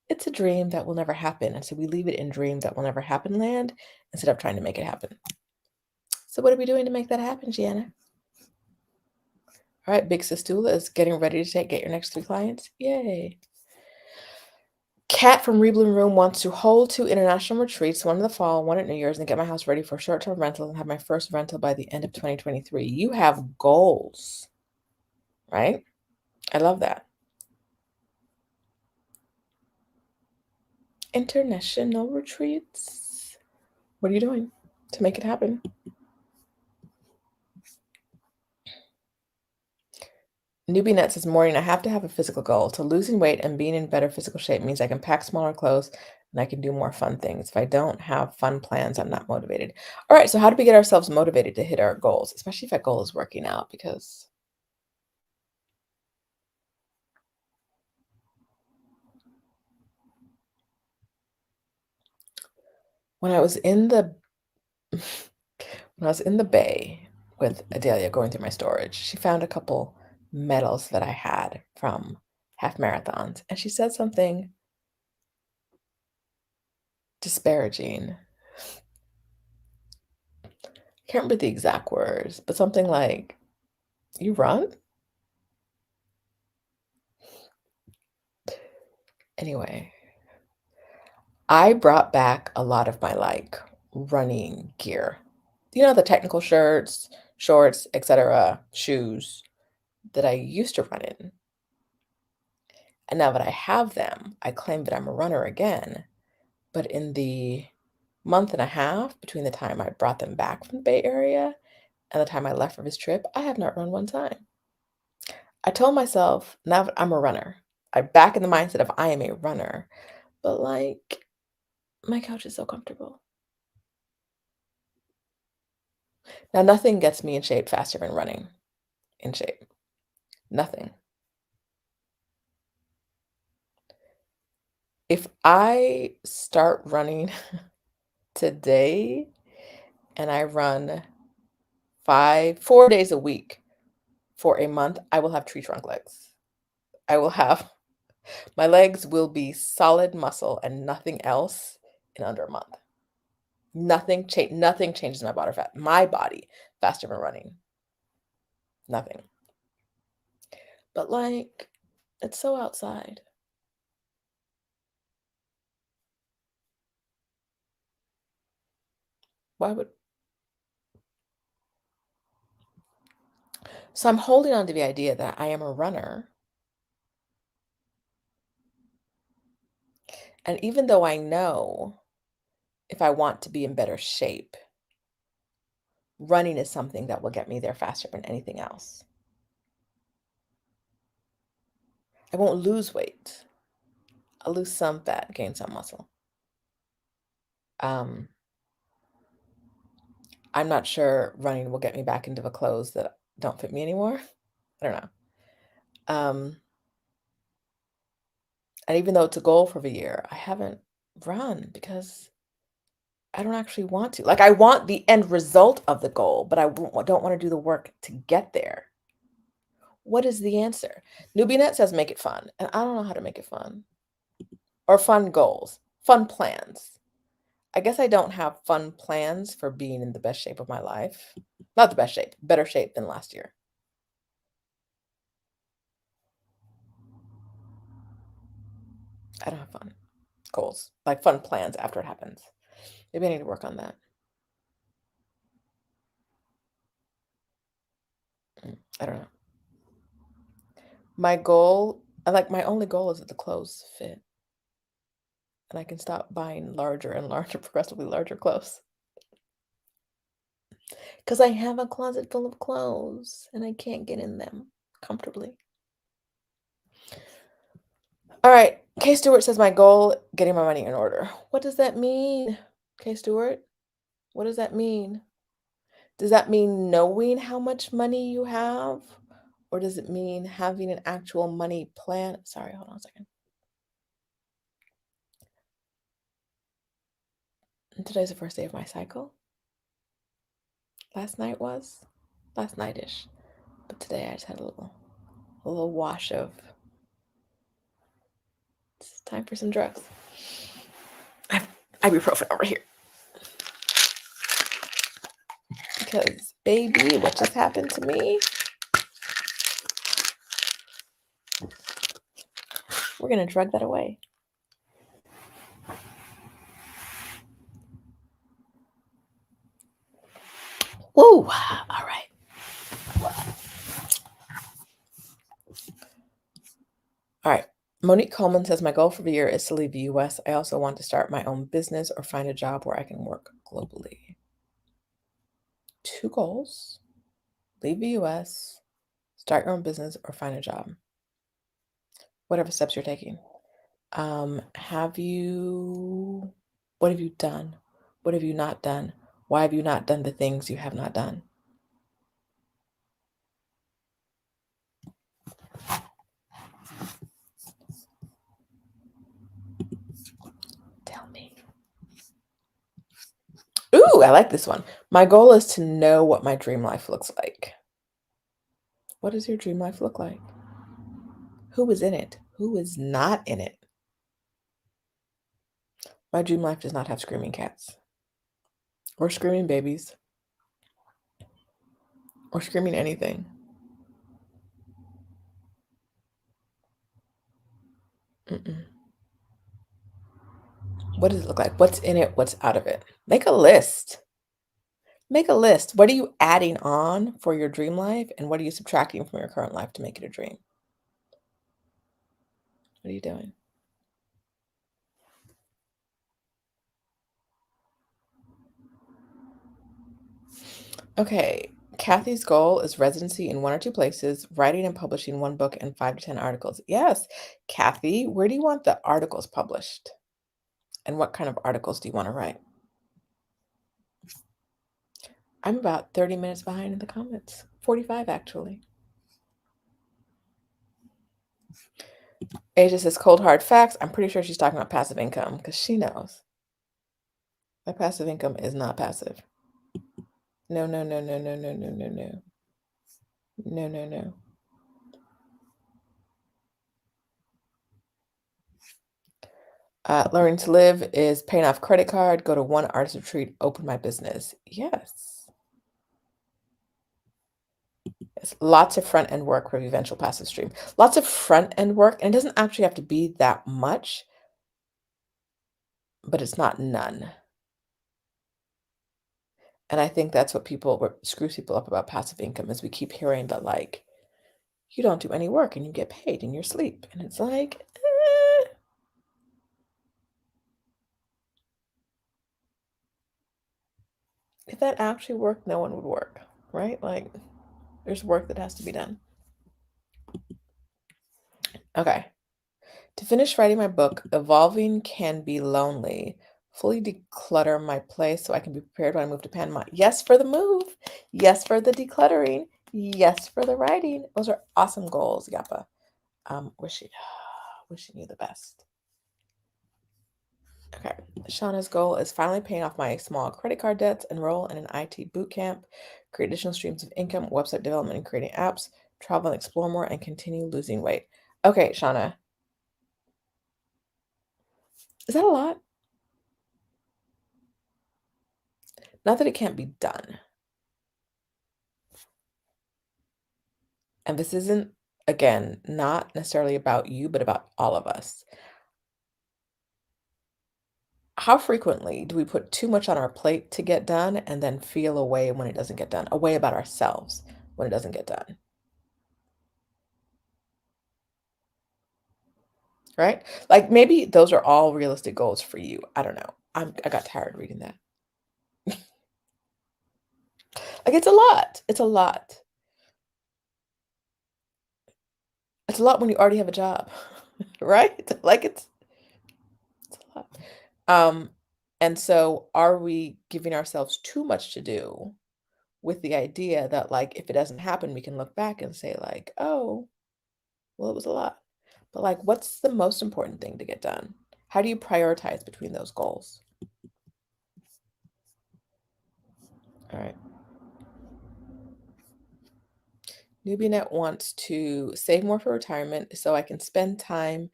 it's a dream that will never happen. And so we leave it in dream that will never happen land instead of trying to make it happen. So, what are we doing to make that happen, Gianna? All right, Big Sistula is getting ready to get your next 3 clients. Yay. Kat from Rebloom Room wants to hold 2 international retreats, one in the fall, one at New Year's, and get my house ready for short-term rental and have my first rental by the end of 2023. You have goals, right? I love that. International retreats. What are you doing to make it happen? Newbie Net says, morning, I have to have a physical goal. So losing weight and being in better physical shape means I can pack smaller clothes and I can do more fun things. If I don't have fun plans, I'm not motivated. All right, so how do we get ourselves motivated to hit our goals, especially if that goal is working out? Because when I was in the when I was in the Bay with Adelia going through my storage, she found a couple medals that I had from half marathons, and she said something disparaging. I can't remember the exact words, but something like, "You run?" Anyway, I brought back a lot of my, like, running gear. You know, the technical shirts, shorts, etcetera, shoes that I used to run in. And now that I have them, I claim that I'm a runner again. But in the month and a half between the time I brought them back from the Bay Area and the time I left for this trip, I have not run one time. I told myself, now that I'm a runner, I'm back in the mindset of I am a runner, but like my couch is so comfortable. Now, nothing gets me in shape faster than running in shape. Nothing. If I start running today and I run 4 days a week for a month, I will have tree trunk legs. I will have my legs will be solid muscle and nothing else in under a month. Nothing changes my body faster than running. Nothing. But like it's so outside. Why would So I'm holding on to the idea that I am a runner. And even though I know if I want to be in better shape, running is something that will get me there faster than anything else. I won't lose weight. I'll lose some fat, gain some muscle. Um, I'm not sure running will get me back into the clothes that don't fit me anymore. I don't know. Um, and even though it's a goal for the year, I haven't run because I don't actually want to. Like, I want the end result of the goal, but don't want to do the work to get there. What is the answer? Newbienet says make it fun, and I don't know how to make it fun. Or fun goals, fun plans. I guess I don't have fun plans for being in the best shape of my life. Not the best shape, better shape than last year. I don't have fun goals, like fun plans after it happens. Maybe I need to work on that. I don't know. My goal, my only goal is that the clothes fit and I can stop buying larger and larger, progressively larger clothes. Because I have a closet full of clothes and I can't get in them comfortably. All right. Kay Stewart says my goal, getting my money in order. What does that mean? Kay Stewart? What does that mean? Does that mean knowing how much money you have? Or does it mean having an actual money plan? Sorry, hold on a second. Today's the first day of my cycle. Last night was last nightish. But today I just had a little wash of it's time for some drugs. I have ibuprofen over here. Because baby, what just happened to me? We're gonna drug that away. Woo! All right. All right. Monique Coleman says my goal for the year is to leave the US. I also want to start my own business or find a job where I can work globally. 2 goals. Leave the US, start your own business, or find a job. Whatever steps you're taking. Have you what have you done? What have you not done? Why have you not done the things you have not done? Tell me. Ooh, I like this one. My goal is to know what my dream life looks like. What does your dream life look like? Who is in it? Who is not in it? My dream life does not have screaming cats or screaming babies or screaming anything. Mm-mm. What does it look like? What's in it? What's out of it? Make a list. Make a list. What are you adding on for your dream life? And what are you subtracting from your current life to make it a dream? What are you doing? Okay. Kathy's goal is residency in 1 or 2 places, writing and publishing 1 book and 5 to 10 articles. Yes. Kathy, where do you want the articles published? And what kind of articles do you want to write? I'm about 30 minutes behind in the comments. 45 actually. Asia says cold hard facts. I'm pretty sure she's talking about passive income because she knows. My passive income is not passive. No, no, no, no, no, no, no, no, no. No, no, no. Learning to live is paying off credit card, go to 1 artist retreat, open my business. Yes. Yes. Lots of front end work for the eventual passive stream. Lots of front end work, and it doesn't actually have to be that much, but it's not none. And I think that's what screws people up about passive income is we keep hearing that like you don't do any work and you get paid in your sleep. And it's like, if that actually worked, no one would work, right? Like there's work that has to be done. Okay. To finish writing my book, evolving can be lonely. Fully declutter my place so I can be prepared when I move to Panama. Yes for the move. Yes for the decluttering. Yes for the writing. Those are awesome goals, Yapa. Wishing you the best. Okay. Shauna's goal is finally paying off my small credit card debts, enroll in an IT boot camp, create additional streams of income, website development and creating apps, travel and explore more, and continue losing weight. Okay, Shauna. Is that a lot? Not that it can't be done. And this isn't, again, not necessarily about you, but about all of us. How frequently do we put too much on our plate to get done and then feel a way when it doesn't get done, a way about ourselves when it doesn't get done? right? Like, maybe those are all realistic goals for you. I don't know. I got tired reading that. Like, it's a lot. It's a lot. It's a lot when you already have a job, right? Like, it's a lot. Um, and so are we giving ourselves too much to do with the idea that, like, if it doesn't happen, we can look back and say, like, "Oh, well, it was a lot." But, like, what's the most important thing to get done? How do you prioritize between those goals? All right. NewbieNet wants to save more for retirement so I can spend time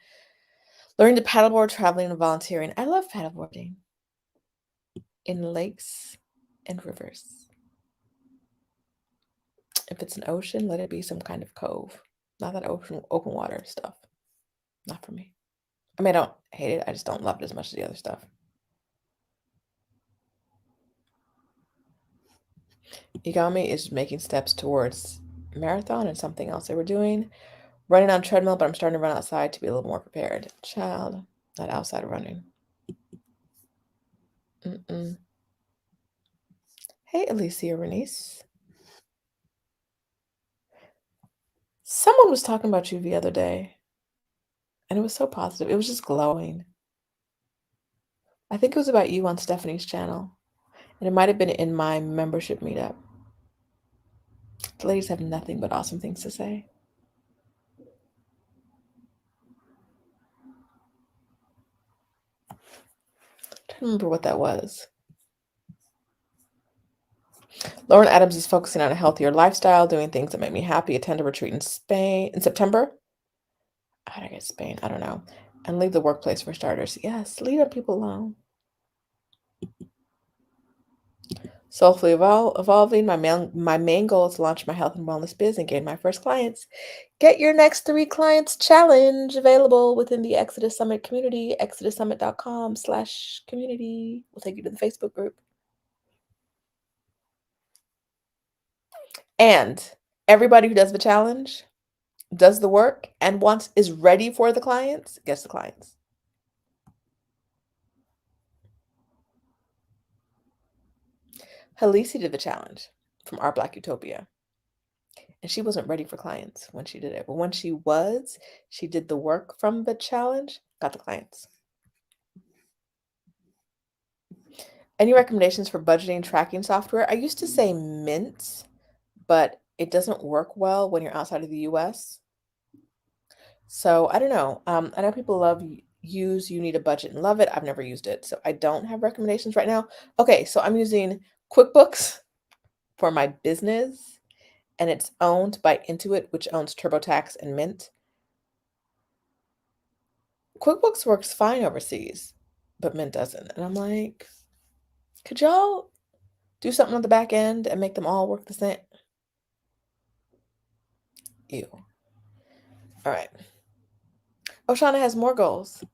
learning to paddleboard, traveling, and volunteering. I love paddleboarding in lakes and rivers. If it's an ocean, let it be some kind of cove. Not that open water stuff. Not for me. I mean, I don't hate it. I just don't love it as much as the other stuff. Igami is making steps towards marathon and something else they were doing. Running on treadmill, but I'm starting to run outside to be a little more prepared. Child, not outside running. Mm-mm. Hey, Alicia Renice. Someone was talking about you the other day, and it was so positive. It was just glowing. I think it was about you on Stephanie's channel, and it might have been in my membership meetup. The ladies have nothing but awesome things to say. I'm trying to remember what that was. Lauren Adams is focusing on a healthier lifestyle, doing things that make me happy. Attend a retreat in Spain in September. How did I get Spain? I don't know. And leave the workplace for starters. Yes, leave other people alone. Soulfully evolving. My main goal is to launch my health and wellness biz and gain my first clients. Get your next 3 clients challenge available within the Exodus Summit community. ExodusSummit.com/community. We'll take you to the Facebook group. And everybody who does the challenge, does the work, and is ready for the clients, gets the clients. Halisi did the challenge from Our Black Utopia. And she wasn't ready for clients when she did it. But when she was, she did the work from the challenge, got the clients. Any recommendations for budgeting tracking software? I used to say Mint, but it doesn't work well when you're outside of the US. So I don't know. I know people use You Need a Budget and love it. I've never used it. So I don't have recommendations right now. Okay, so I'm using QuickBooks for my business, and it's owned by Intuit, which owns TurboTax and Mint. QuickBooks works fine overseas, but Mint doesn't. And I'm like, could y'all do something on the back end and make them all work the same? Ew. All right. Oshana has more goals.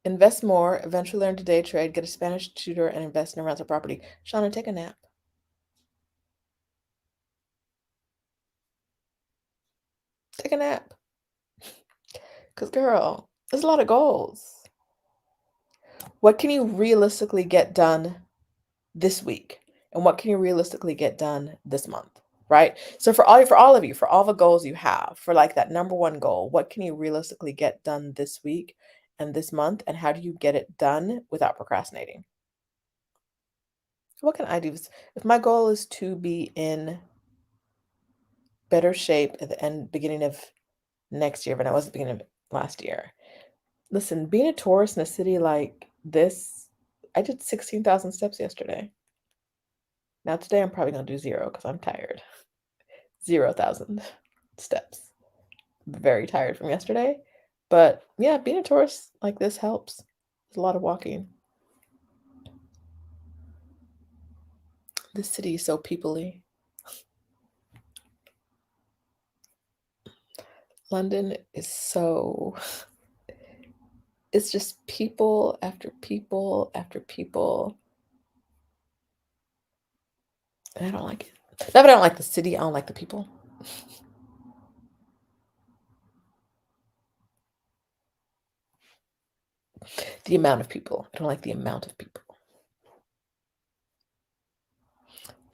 Invest more, eventually learn to day trade, get a Spanish tutor, and invest in a rental property. Shauna, take a nap. Take a nap. Because, girl, there's a lot of goals. What can you realistically get done this week? And what can you realistically get done this month? Right? So for all of you, for all the goals you have, for like that number one goal, what can you realistically get done this week and this month? And how do you get it done without procrastinating? What can I do? If my goal is to be in better shape at the beginning of next year than I was at the beginning of last year. Listen, being a tourist in a city like this, I did 16,000 steps yesterday. Now today I'm probably gonna do 0 because I'm tired. 0,000 steps. Very tired from yesterday. But yeah, being a tourist like this helps. There's a lot of walking. This city is so peoply. London is so, it's just people after people after people. And I don't like it. Not that I don't like the city, I don't like the people. The amount of people. I don't like the amount of people.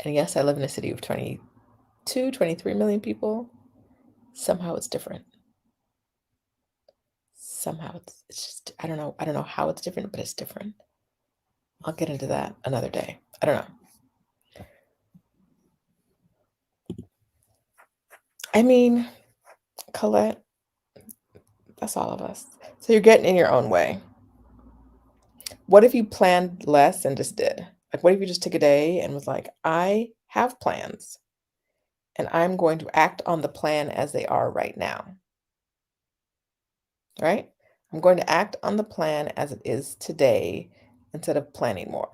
And yes, I live in a city of 22, 23 million people. Somehow it's different. Somehow it's just I don't know how it's different, but it's different. I'll get into that another day. I don't know. I mean, Colette, that's all of us. So you're getting in your own way. What if you planned less and just did? Like, what if you just took a day and was like, I have plans and I'm going to act on the plan as they are right now, right? I'm going to act on the plan as it is today instead of planning more.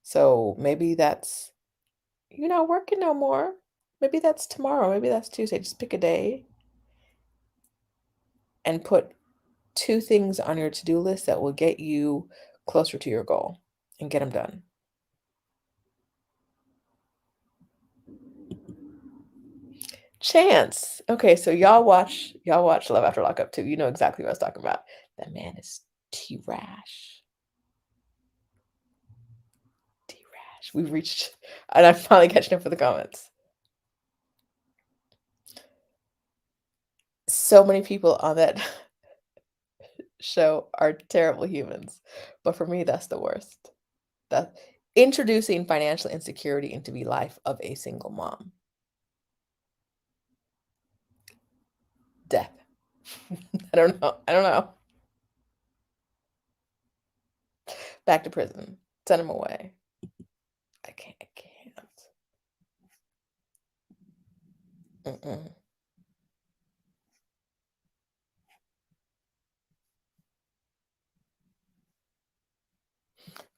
So maybe that's, working no more. Maybe that's tomorrow. Maybe that's Tuesday. Just pick a day and put two things on your to-do list that will get you closer to your goal and get them done. Chance. Okay, so y'all watch Love After Lockup too. You know exactly what I was talking about. That man is T-Rash. T-Rash. We've reached, and I'm finally catching up with the comments. So many people on that show are terrible humans. But for me, that's the worst. That introducing financial insecurity into the life of a single mom. Death. I don't know. I don't know. Back to prison. Send him away. I can't. I can't. Mm-mm.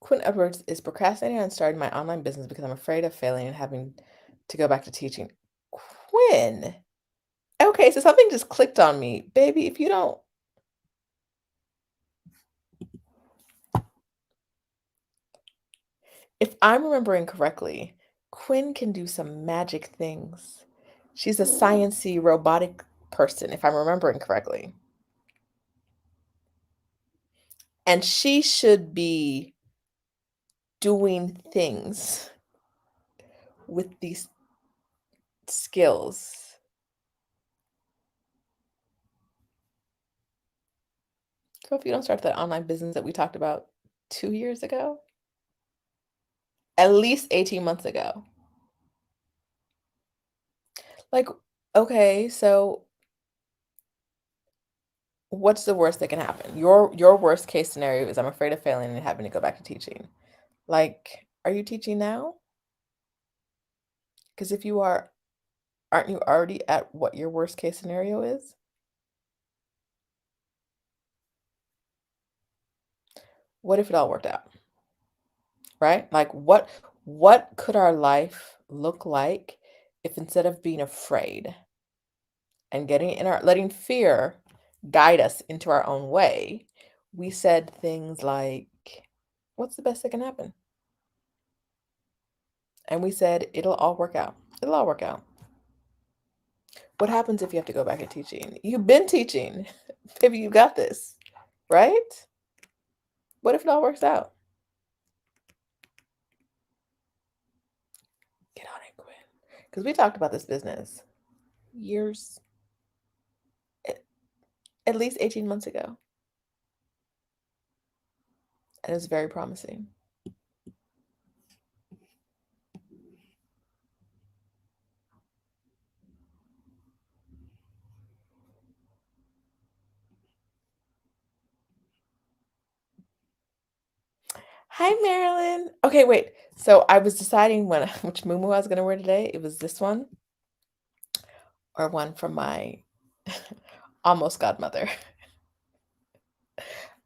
Quinn Edwards is procrastinating on starting my online business because I'm afraid of failing and having to go back to teaching. Quinn. Okay, so something just clicked on me. Baby, if I'm remembering correctly, Quinn can do some magic things. She's a sciency robotic person, if I'm remembering correctly. And she should be doing things with these skills. So if you don't start that online business that we talked about 2 years ago, at least 18 months ago. Like, okay, so what's the worst that can happen? Your worst case scenario is I'm afraid of failing and having to go back to teaching. Like, are you teaching now? Because if you are, aren't you already at what your worst case scenario is? What if it all worked out? Right? Like what could our life look like if instead of being afraid and getting in our letting fear guide us into our own way, we said things like, what's the best that can happen? And we said, it'll all work out. It'll all work out. What happens if you have to go back to teaching? You've been teaching. Maybe you got this, right? What if it all works out? Get on it, Quinn. Because we talked about this business years, at least 18 months ago. And it's very promising. Hi, Marilyn. Okay, wait. So I was deciding which muumuu I was going to wear today. It was this one or one from my almost godmother.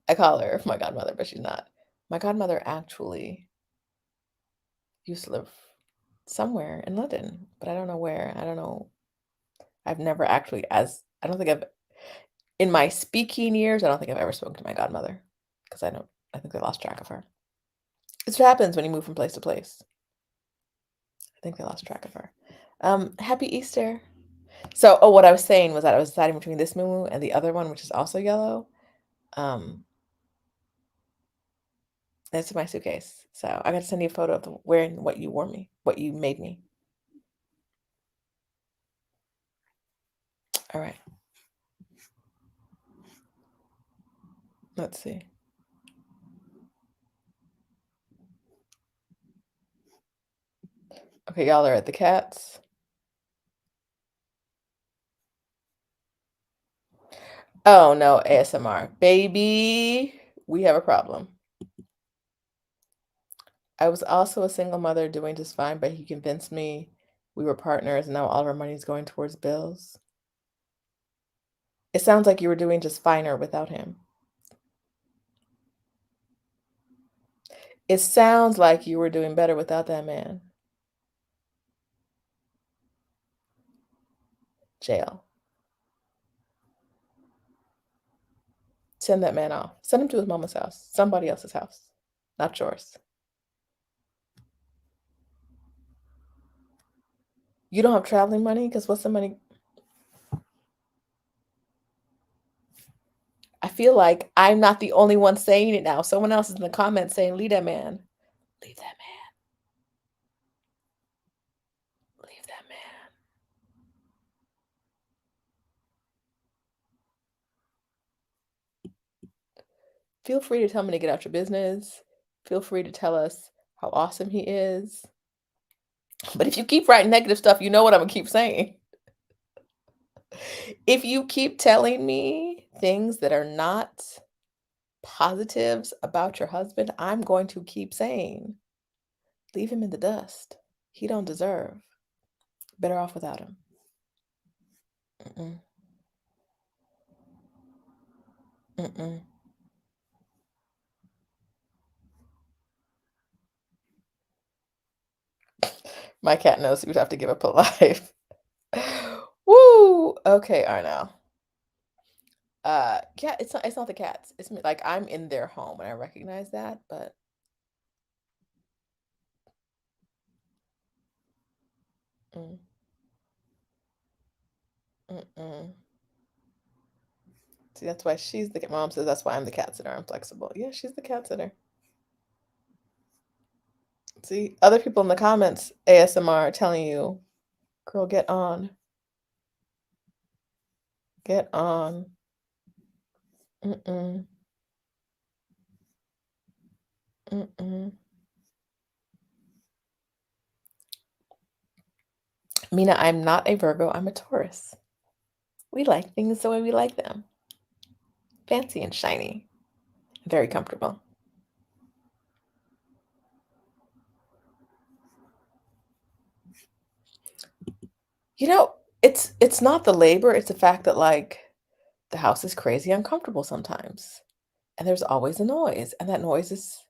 I call her my godmother, but she's not. My godmother actually used to live somewhere in London, but I don't know where. I don't know. I've never actually, I don't think in my speaking years, I don't think I've ever spoken to my godmother because I think they lost track of her. It's what happens when you move from place to place. I think they lost track of her. Happy Easter. So, what I was saying was that I was deciding between this muumuu and the other one, which is also yellow. Um, That's in my suitcase. So I got to send you a photo of wearing what you wore me, what you made me. All right. Let's see. Okay, y'all are at the cats. Oh no, ASMR. Baby, we have a problem. I was also a single mother doing just fine, but he convinced me we were partners and now all of our money is going towards bills. It sounds like you were doing just finer without him. It sounds like you were doing better without that man. Jail. Send that man off. Send him to his mama's house, somebody else's house, not yours. You don't have traveling money? Because what's the money? I feel like I'm not the only one saying it now. Someone else is in the comments saying, leave that man. Leave that man. Leave that man. Feel free to tell me to get out your business. Feel free to tell us how awesome he is. But if you keep writing negative stuff, you know what I'm going to keep saying. If you keep telling me things that are not positives about your husband, I'm going to keep saying, leave him in the dust. He don't deserve. Better off without him. Mm-mm. Mm-mm. My cat knows he would have to give up a life. Woo! Okay, Arno. Yeah, it's not the cats. It's me. Like I'm in their home and I recognize that, but mm, mm-mm. See, that's why she's the mom says that's why I'm the cat sitter. I'm flexible. Yeah, she's the cat sitter. See, other people in the comments, ASMR telling you, girl, get on. Get on. Mm-mm. Mm-mm. Mina, I'm not a Virgo, I'm a Taurus. We like things the way we like them. Fancy and shiny. Very comfortable. You know, it's not the labor, it's the fact that like the house is crazy uncomfortable sometimes. And there's always a noise, and that noise is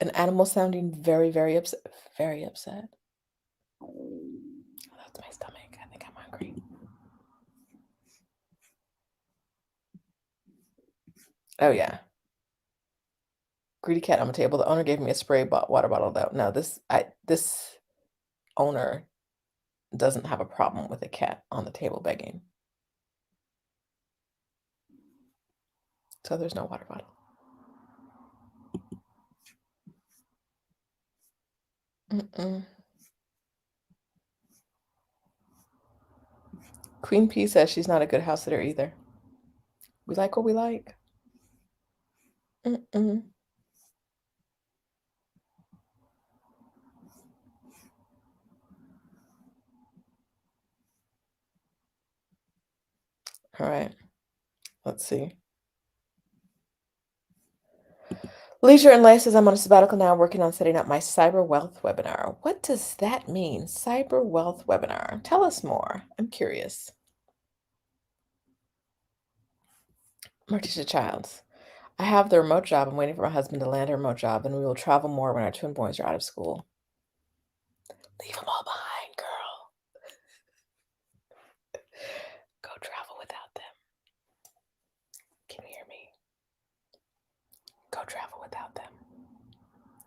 an animal sounding very, very upset. Very upset. Oh, that's my stomach. I think I'm hungry. Oh yeah. Greedy cat on the table. The owner gave me a spray water bottle though. No, this owner doesn't have a problem with a cat on the table begging. So there's no water bottle. Mm-mm. Queen P says she's not a good house sitter either. We like what we like. Mm-mm. All right. Let's see. Leisure and Life says I'm on a sabbatical now working on setting up my cyber wealth webinar. What does that mean? Cyber wealth webinar. Tell us more. I'm curious. Martisha Childs. I have the remote job. I'm waiting for my husband to land a remote job, and we will travel more when our twin boys are out of school. Leave them all behind, girl. Go travel without them. Can you hear me? Go travel without them.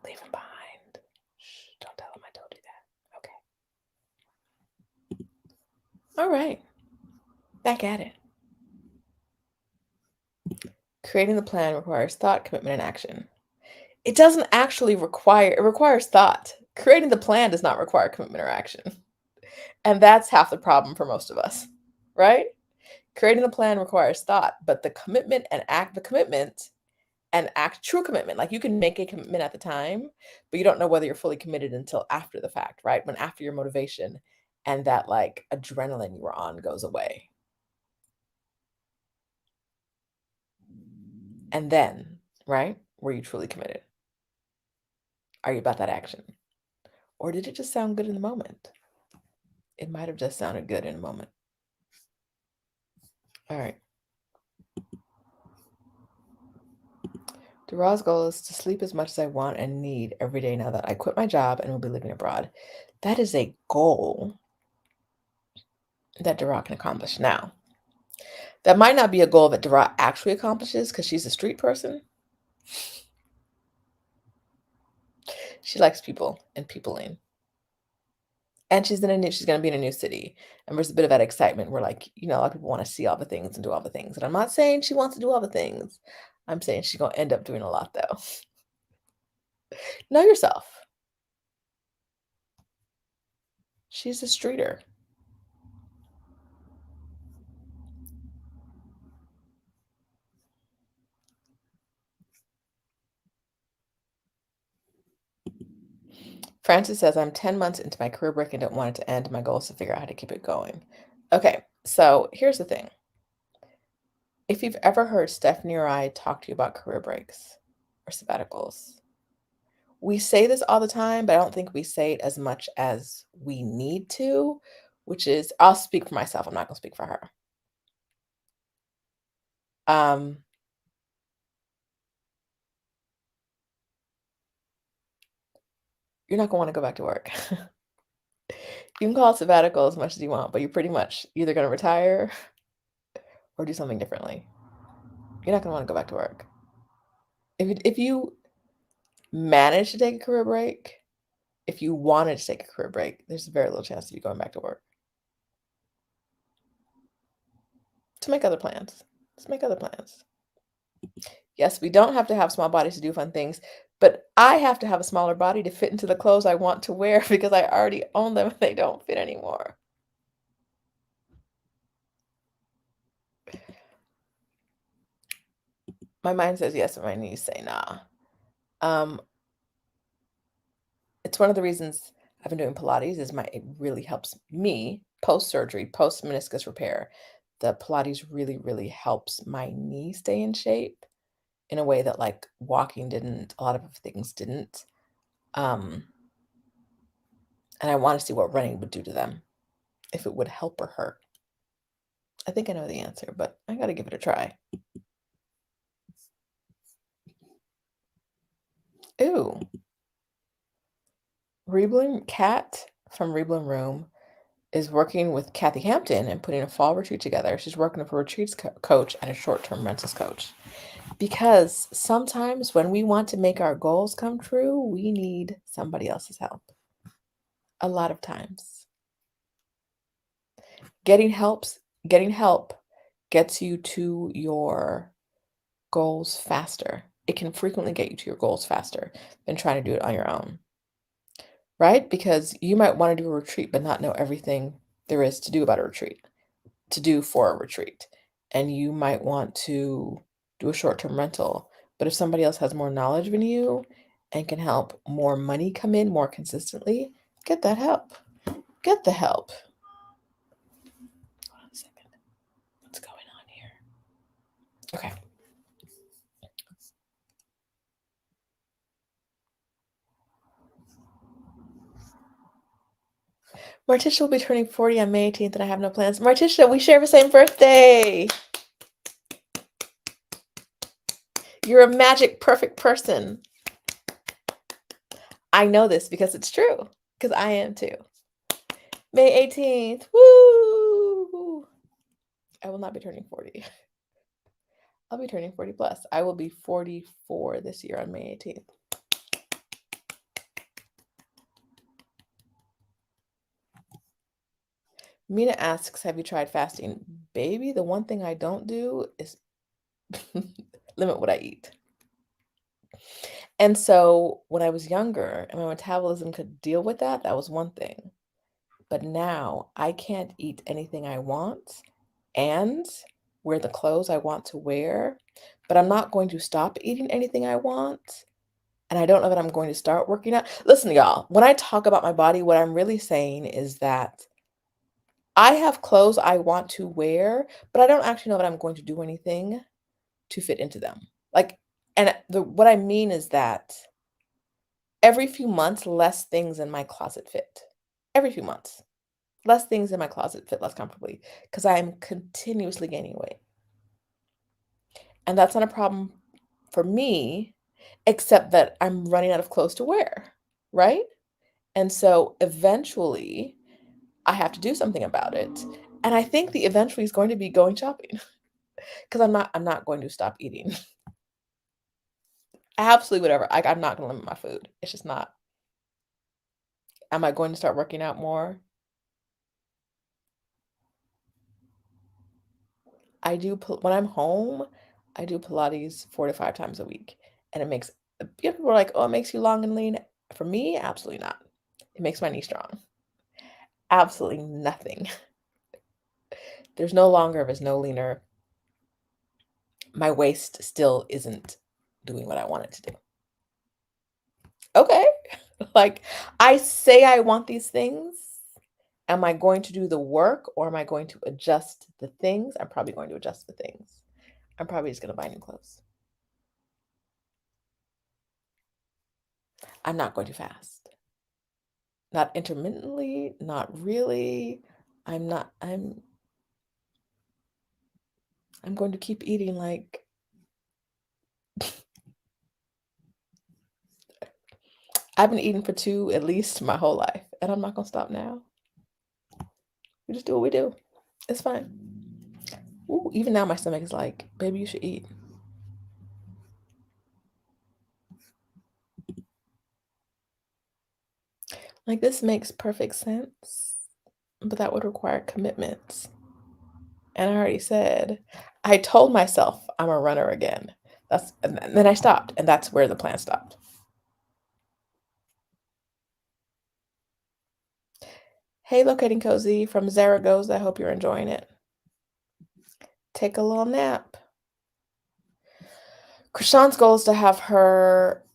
Leave them behind. Shh, don't tell them I told you that. Okay. All right. Back at it. Creating the plan requires thought, commitment, and action. It doesn't actually require it requires thought. Creating the plan does not require commitment or action. And that's half the problem for most of us, right? Creating the plan requires thought, but the commitment and act true commitment. Like you can make a commitment at the time, but you don't know whether you're fully committed until after the fact, right? When after your motivation and that like adrenaline you were on goes away. And then, right? Were you truly committed? Are you about that action? Or did it just sound good in the moment? It might have just sounded good in a moment. All right. Duraz's goal is to sleep as much as I want and need every day now that I quit my job and will be living abroad. That is a goal that Dara can accomplish. Now, that might not be a goal that Dara actually accomplishes because she's a street person. She likes people and peopling. And she's going to be in a new city. And there's a bit of that excitement where like, a lot of people want to see all the things and do all the things. And I'm not saying she wants to do all the things. I'm saying she's going to end up doing a lot though. Know yourself. She's a streeter. Francis says, I'm 10 months into my career break and don't want it to end. My goal is to figure out how to keep it going. Okay, so here's the thing. If you've ever heard Stephanie or I talk to you about career breaks or sabbaticals, we say this all the time, but I don't think we say it as much as we need to, which is, I'll speak for myself. I'm not going to speak for her. Um, you're not going to want to go back to work. You can call it sabbatical as much as you want, but you're pretty much either going to retire or do something differently. You're not going to want to go back to work. If you manage to take a career break, if you wanted to take a career break, there's very little chance of you going back to work. To make other plans. Let's make other plans. Yes, we don't have to have small bodies to do fun things, but I have to have a smaller body to fit into the clothes I want to wear because I already own them and they don't fit anymore. My mind says yes, and my knees say nah. It's one of the reasons I've been doing Pilates it really helps me post-surgery, post-meniscus repair. The Pilates really, really helps my knee stay in shape in a way that like walking didn't, a lot of things didn't. And I want to see what running would do to them, if it would help or hurt. I think I know the answer, but I got to give it a try. Ooh. Rebloom Cat from Rebloom Room is working with Kathy Hampton and putting a fall retreat together. She's working with a retreats coach and a short-term rentals coach. Because sometimes when we want to make our goals come true, we need somebody else's help. A lot of times. Getting help gets you to your goals faster. It can frequently get you to your goals faster than trying to do it on your own. Right? Because you might want to do a retreat, but not know everything there is to do about a retreat, to do for a retreat. And you might want to do a short-term rental. But if somebody else has more knowledge than you and can help more money come in more consistently, get that help. Get the help. Hold on a second. What's going on here? Okay. Martisha will be turning 40 on May 18th, and I have no plans. Martisha, we share the same birthday. You're a magic, perfect person. I know this because it's true, because I am too. May 18th. Woo! I will not be turning 40. I'll be turning 40 plus. I will be 44 this year on May 18th. Mina asks, have you tried fasting? Baby, the one thing I don't do is limit what I eat. And so when I was younger and my metabolism could deal with that, that was one thing. But now I can't eat anything I want and wear the clothes I want to wear, but I'm not going to stop eating anything I want. And I don't know that I'm going to start working out. Listen, y'all, when I talk about my body, what I'm really saying is that I have clothes I want to wear, but I don't actually know that I'm going to do anything to fit into them. Like, and what I mean is that every few months, less things in my closet fit. Every few months, less things in my closet fit less comfortably because I am continuously gaining weight. And that's not a problem for me, except that I'm running out of clothes to wear, right? And so eventually I have to do something about it. And I think the eventually is going to be going shopping because I'm not going to stop eating. Absolutely whatever. I'm not gonna limit my food. It's just not. Am I going to start working out more? When I'm home, I do Pilates 4 to 5 times a week, and it makes people are like, "Oh, it makes you long and lean." For me, absolutely not. It makes my knee strong. Absolutely nothing. There's no longer, there's no leaner. My waist still isn't doing what I want it to do. Okay. Like, I say I want these things. Am I going to do the work or am I going to adjust the things? I'm probably going to adjust the things. I'm probably just going to buy new clothes. I'm not going to fast. Not intermittently, not really. I'm not I'm going to keep eating like I've been eating for 2 at least my whole life, and I'm not going to stop now. We just do what we do. It's fine. Ooh, even now my stomach is like, "Baby, you should eat." Like, this makes perfect sense, but that would require commitment. And I already said, I told myself I'm a runner again. And then I stopped, and that's where the plan stopped. Hey, Locating Cozy from Zaragoza. I hope you're enjoying it. Take a little nap. Krishan's goal is to have her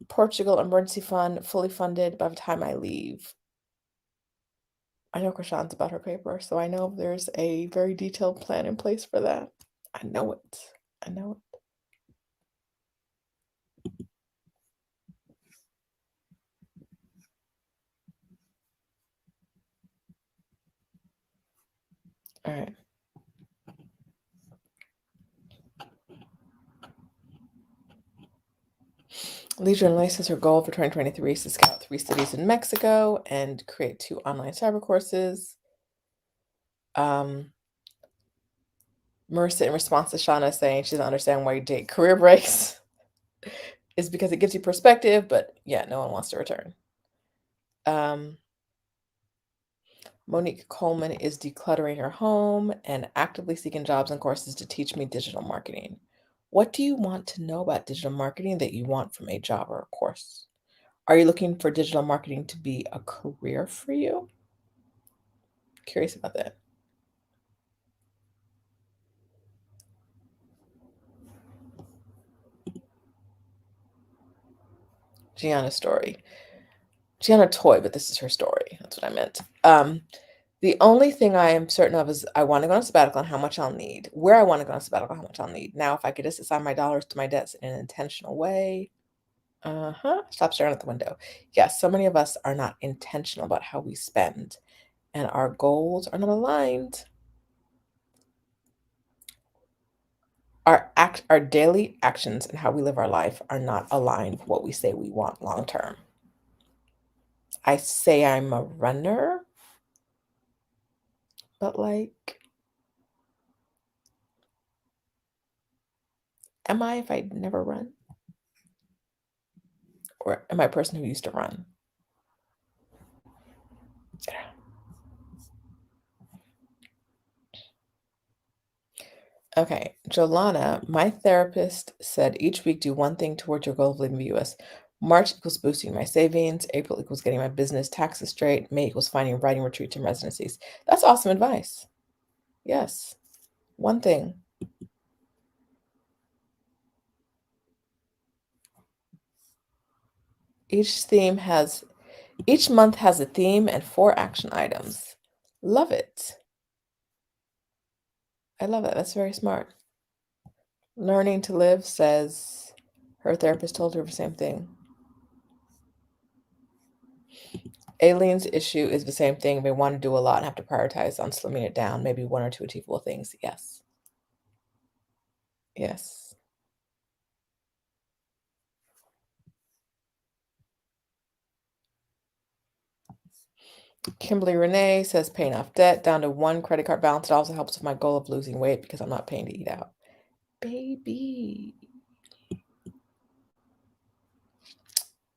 Portugal emergency fund fully funded by the time I leave. I know Krishan's about her paper, so I know there's a very detailed plan in place for that. I know it. I know it. All right. Leisure and Lace says her goal for 2023 is to scout 3 cities in Mexico and create 2 online cyber courses. Marissa, in response to Shauna saying she doesn't understand why you take career breaks, is because it gives you perspective, but yeah, no one wants to return. Um, Monique Coleman is decluttering her home and actively seeking jobs and courses to teach me digital marketing. What do you want to know about digital marketing that you want from a job or a course? Are you looking for digital marketing to be a career for you? Curious about that. Gianna's story. Gianna Toy, but this is her story. That's what I meant. The only thing I am certain of is I want to go on sabbatical and how much I'll need. Where I want to go on sabbatical, how much I'll need. Now, if I could just assign my dollars to my debts in an intentional way, Stop staring at the window. Yes, so many of us are not intentional about how we spend, and our goals are not aligned. Our daily actions and how we live our life are not aligned with what we say we want long term. I say I'm a runner, but like, am I if I never run? Or am I a person who used to run? Okay, Jolana, my therapist said each week do one thing towards your goal of leaving the US. March equals boosting my savings, April equals getting my business taxes straight, May equals finding writing retreats and residencies. That's awesome advice. Yes, one thing. Each theme has each month has a theme and 4 action items. Love it. I love it. That's very smart. Learning to Live says her therapist told her the same thing. Aileen's issue is the same thing. They want to do a lot and have to prioritize on slimming it down, maybe 1 or 2 achievable things. Yes. Yes. Kimberly Renee says paying off debt down to 1 credit card balance. It also helps with my goal of losing weight because I'm not paying to eat out. Baby.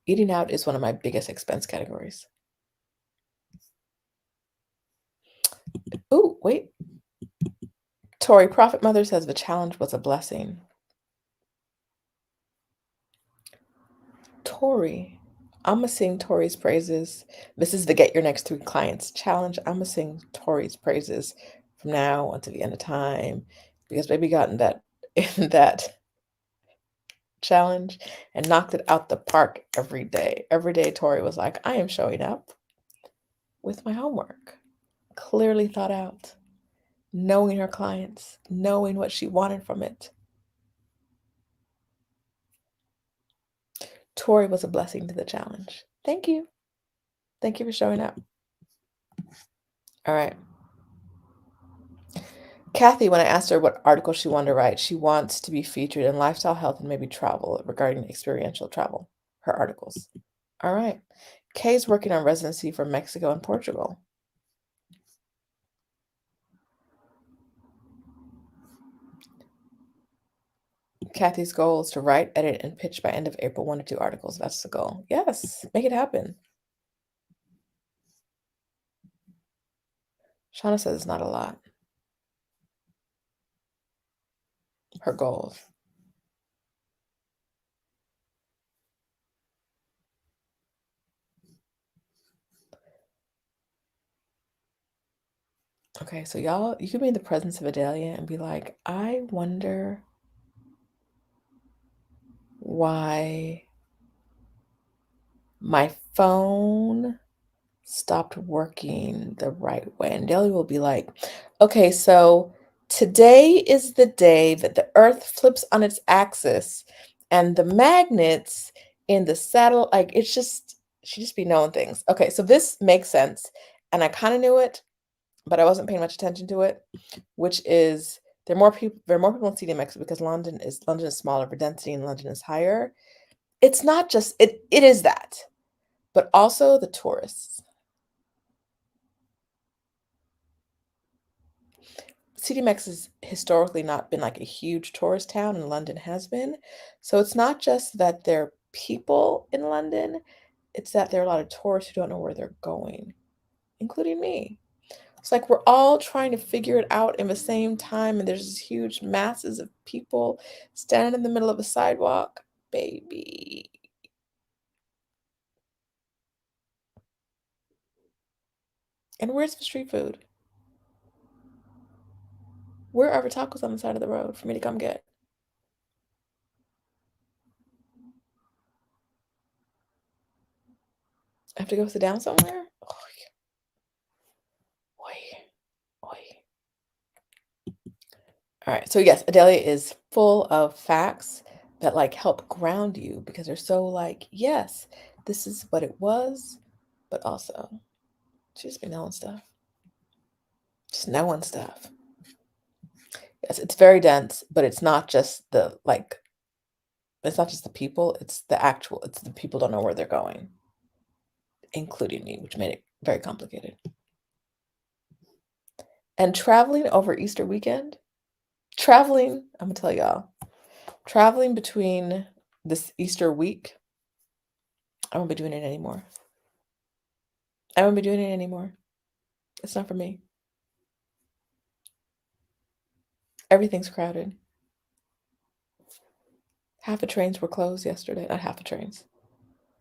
Eating out is one of my biggest expense categories. Ooh, wait. Tori Profit Mother says the challenge was a blessing. Tori, I'ma sing Tori's praises. This is the Get Your Next 3 Clients challenge. I'ma sing Tori's praises from now until the end of time because baby got in that in that challenge and knocked it out the park every day. Every day Tori was like, I am showing up with my homework. Clearly thought out, knowing her clients, knowing what she wanted from it. Tori was a blessing to the challenge. Thank you. Thank you for showing up. All right. Kathy, when I asked her what article she wanted to write, she wants to be featured in lifestyle, health, and maybe travel regarding experiential travel, her articles. All right. Kay's working on residency for Mexico and Portugal. Kathy's goal is to write, edit, and pitch by end of April 1 or 2 articles. That's the goal. Yes, make it happen. Shauna says it's not a lot. Her goals. Okay, so y'all, you could be in the presence of Adelia and be like, I wonder why my phone stopped working the right way. And Adelia will be like, okay, so today is the day that the Earth flips on its axis and the magnets in the saddle, like it's just, she just be knowing things. Okay, so this makes sense. And I kind of knew it, but I wasn't paying much attention to it, which is there are more people in CDMX because London is smaller, but density in London is higher. It's not just it is that, but also the tourists. CDMX has historically not been like a huge tourist town, and London has been. So it's not just that there are people in London, it's that there are a lot of tourists who don't know where they're going, including me. It's like we're all trying to figure it out in the same time, and there's these huge masses of people standing in the middle of a sidewalk. Baby. And where's the street food? Where are the tacos on the side of the road for me to come get? I have to go sit down somewhere? Oy, oy. All right. So yes, Adelia is full of facts that like help ground you because they're so like, yes, this is what it was, but also she just be knowing stuff. Just knowing stuff. Yes, it's very dense, but it's not just the like it's not just the people, it's the people don't know where they're going, including me, which made it very complicated. And traveling over Easter weekend, I'm gonna tell y'all, traveling between this Easter week, I won't be doing it anymore. I won't be doing it anymore. It's not for me. Everything's crowded. Half the trains were closed yesterday. Not half the trains.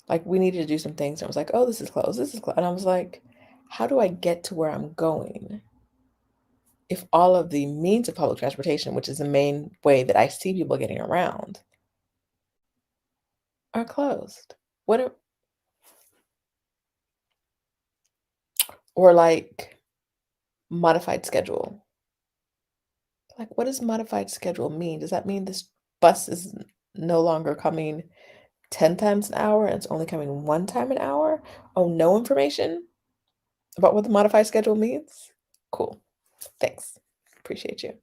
Like, we needed to do some things. And I was like, oh, this is closed. This is closed. And I was like, how do I get to where I'm going if all of the means of public transportation, which is the main way that I see people getting around, are closed? What are, or like modified schedule? Like, what does modified schedule mean? Does that mean this bus is no longer coming 10 times an hour and it's only coming one time an hour? Oh, no information about what the modified schedule means? Cool. Thanks. Appreciate you.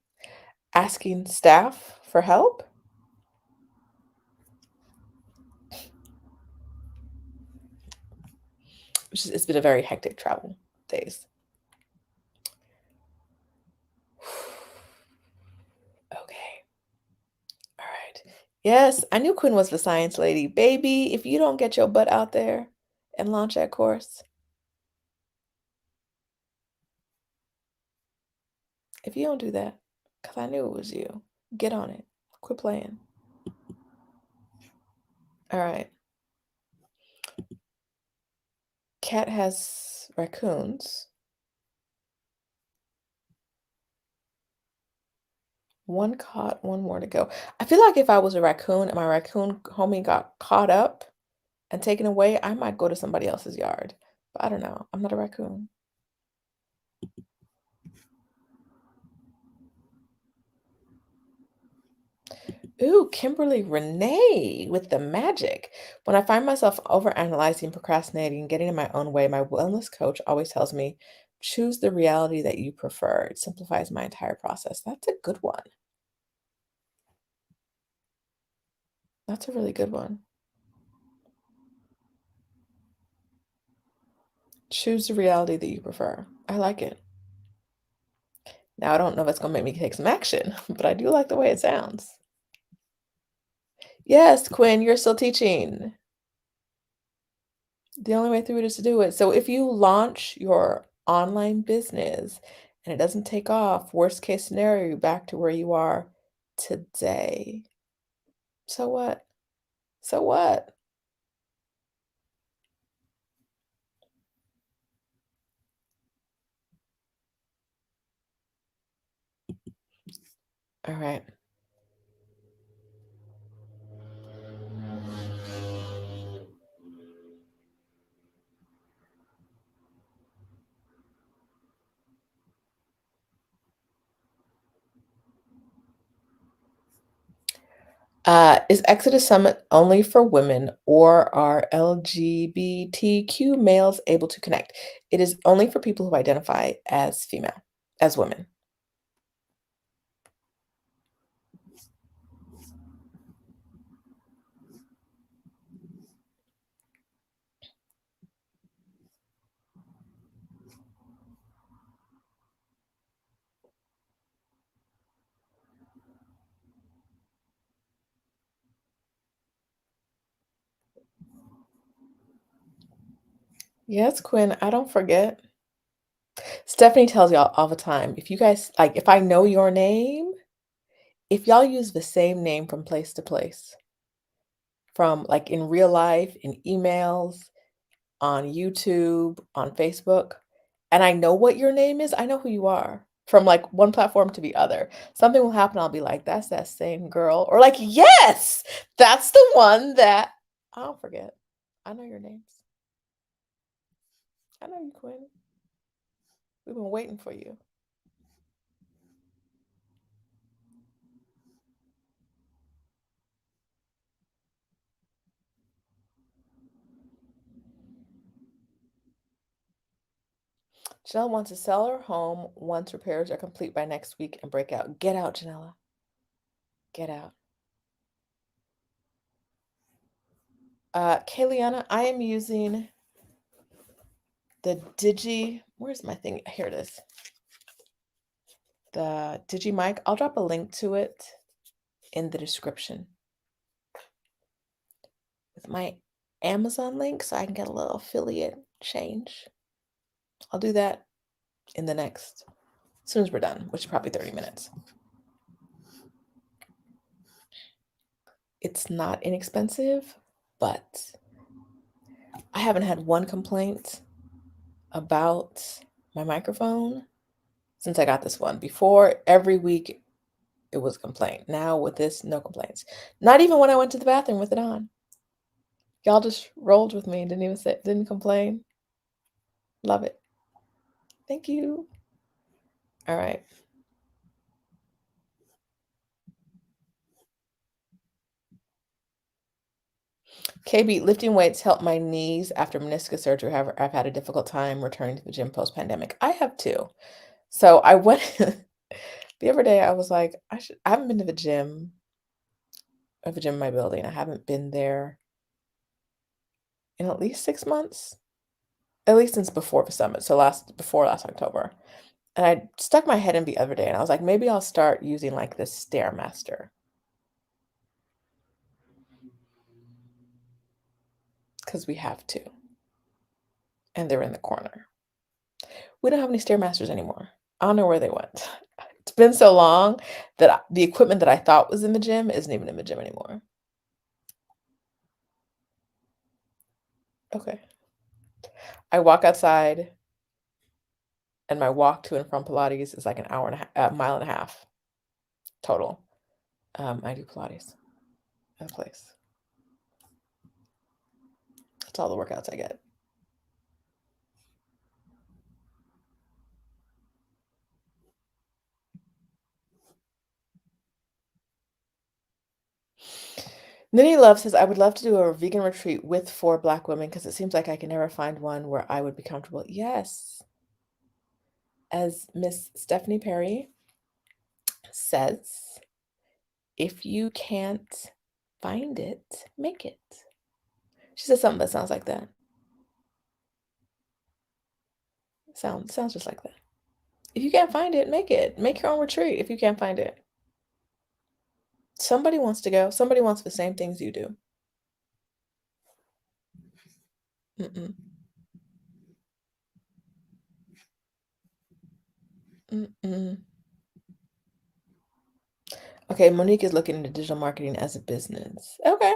Asking staff for help? It's been a very hectic travel days. Okay. All right. Yes, I knew Quinn was the science lady. Baby, if you don't get your butt out there and launch that course, if you don't do that, because I knew it was you, get on it. Quit playing. All right. Cat has raccoons. One caught, one more to go. I feel like if I was a raccoon and my raccoon homie got caught up and taken away, I might go to somebody else's yard. But I don't know. I'm not a raccoon. Ooh, Kimberly Renee with the magic. When I find myself overanalyzing, procrastinating, getting in my own way, my wellness coach always tells me, choose the reality that you prefer. It simplifies my entire process. That's a good one. That's a really good one. Choose the reality that you prefer. I like it. Now, I don't know if it's going to make me take some action, but I do like the way it sounds. Yes, Quinn, you're still teaching. The only way through it is to do it. So if you launch your online business and it doesn't take off, worst case scenario, you're back to where you are today. So what? So what? All right. Is Exodus Summit only for women or are LGBTQ males able to connect? It is only for people who identify as female, as women. Yes, Quinn, I don't forget. Stephanie tells y'all all the time, if you guys like, if I know your name, if y'all use the same name from place to place, from like in real life, in emails, on YouTube, on Facebook, and I know what your name is, I know who you are from like one platform to the other. Something will happen, I'll be like, that's that same girl. Or like, yes, that's the one that I don't forget. I know your names. I know you, Quinn. We've been waiting for you. Janelle wants to sell her home once repairs are complete by next week and break out. Get out, Janella. Get out. Kayliana, I am using the where's my thing? Here it is. The Digimic. I'll drop a link to it in the description with my Amazon link so I can get a little affiliate change. I'll do that in the next, as soon as we're done, which is probably 30 minutes. It's not inexpensive, but I haven't had one complaint about my microphone since I got this one. Before, every week it was a complaint. Now with this, no complaints. Not even when I went to the bathroom with it on. Y'all just rolled with me, didn't complain. Love it. Thank you. All right. KB, lifting weights helped my knees after meniscus surgery. However, I've had a difficult time returning to the gym post-pandemic. I have too. So I went the other day, I was like, I haven't been to the gym. I have a gym in my building. I haven't been there in at least 6 months, at least since before the summit. So before last October. And I stuck my head in the other day and I was like, maybe I'll start using like this Stairmaster. Because we have to. And they're in the corner. We don't have any Stairmasters anymore. I don't know where they went. It's been so long that the equipment that I thought was in the gym isn't even in the gym anymore. Okay. I walk outside and my walk to and from Pilates is like an hour and a mile and a half total. I do Pilates at a place. That's all the workouts I get. Nitty Love says, I would love to do a vegan retreat with 4 Black women because it seems like I can never find one where I would be comfortable. Yes. As Miss Stephanie Perry says, if you can't find it, make it. She says something that sounds like that. Sounds just like that. If you can't find it, make it. Make your own retreat if you can't find it. Somebody wants to go. Somebody wants the same things you do. Mm-mm. Mm-mm. Okay, Monique is looking into digital marketing as a business. Okay.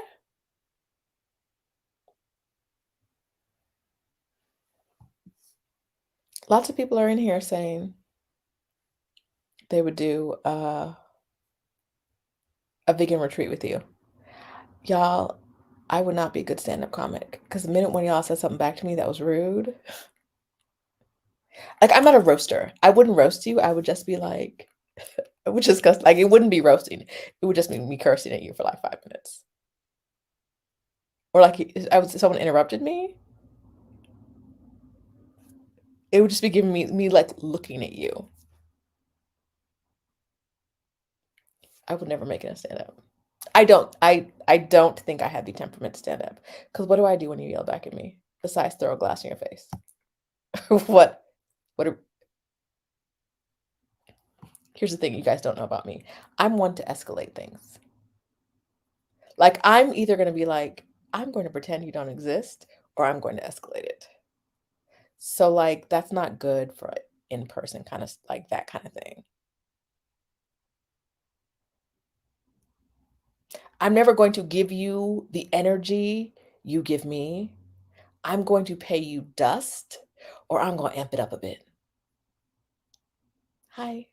Lots of people are in here saying they would do a vegan retreat with you. Y'all, I would not be a good stand-up comic because the minute when y'all said something back to me that was rude, like I'm not a roaster. I wouldn't roast you. I would just be like, it would just like it wouldn't be roasting. It would just be me cursing at you for like 5 minutes. Or like someone interrupted me, it would just be giving me like looking at you. I would never make it a stand-up. I don't think I have the temperament to stand up. Because what do I do when you yell back at me? Besides throw a glass in your face. What here's the thing you guys don't know about me. I'm one to escalate things. Like I'm either gonna be like, I'm going to pretend you don't exist, or I'm going to escalate it. So like that's not good for in-person kind of like that kind of thing. I'm never going to give you the energy you give me. I'm going to pay you dust, or I'm going to amp it up a bit. Hi.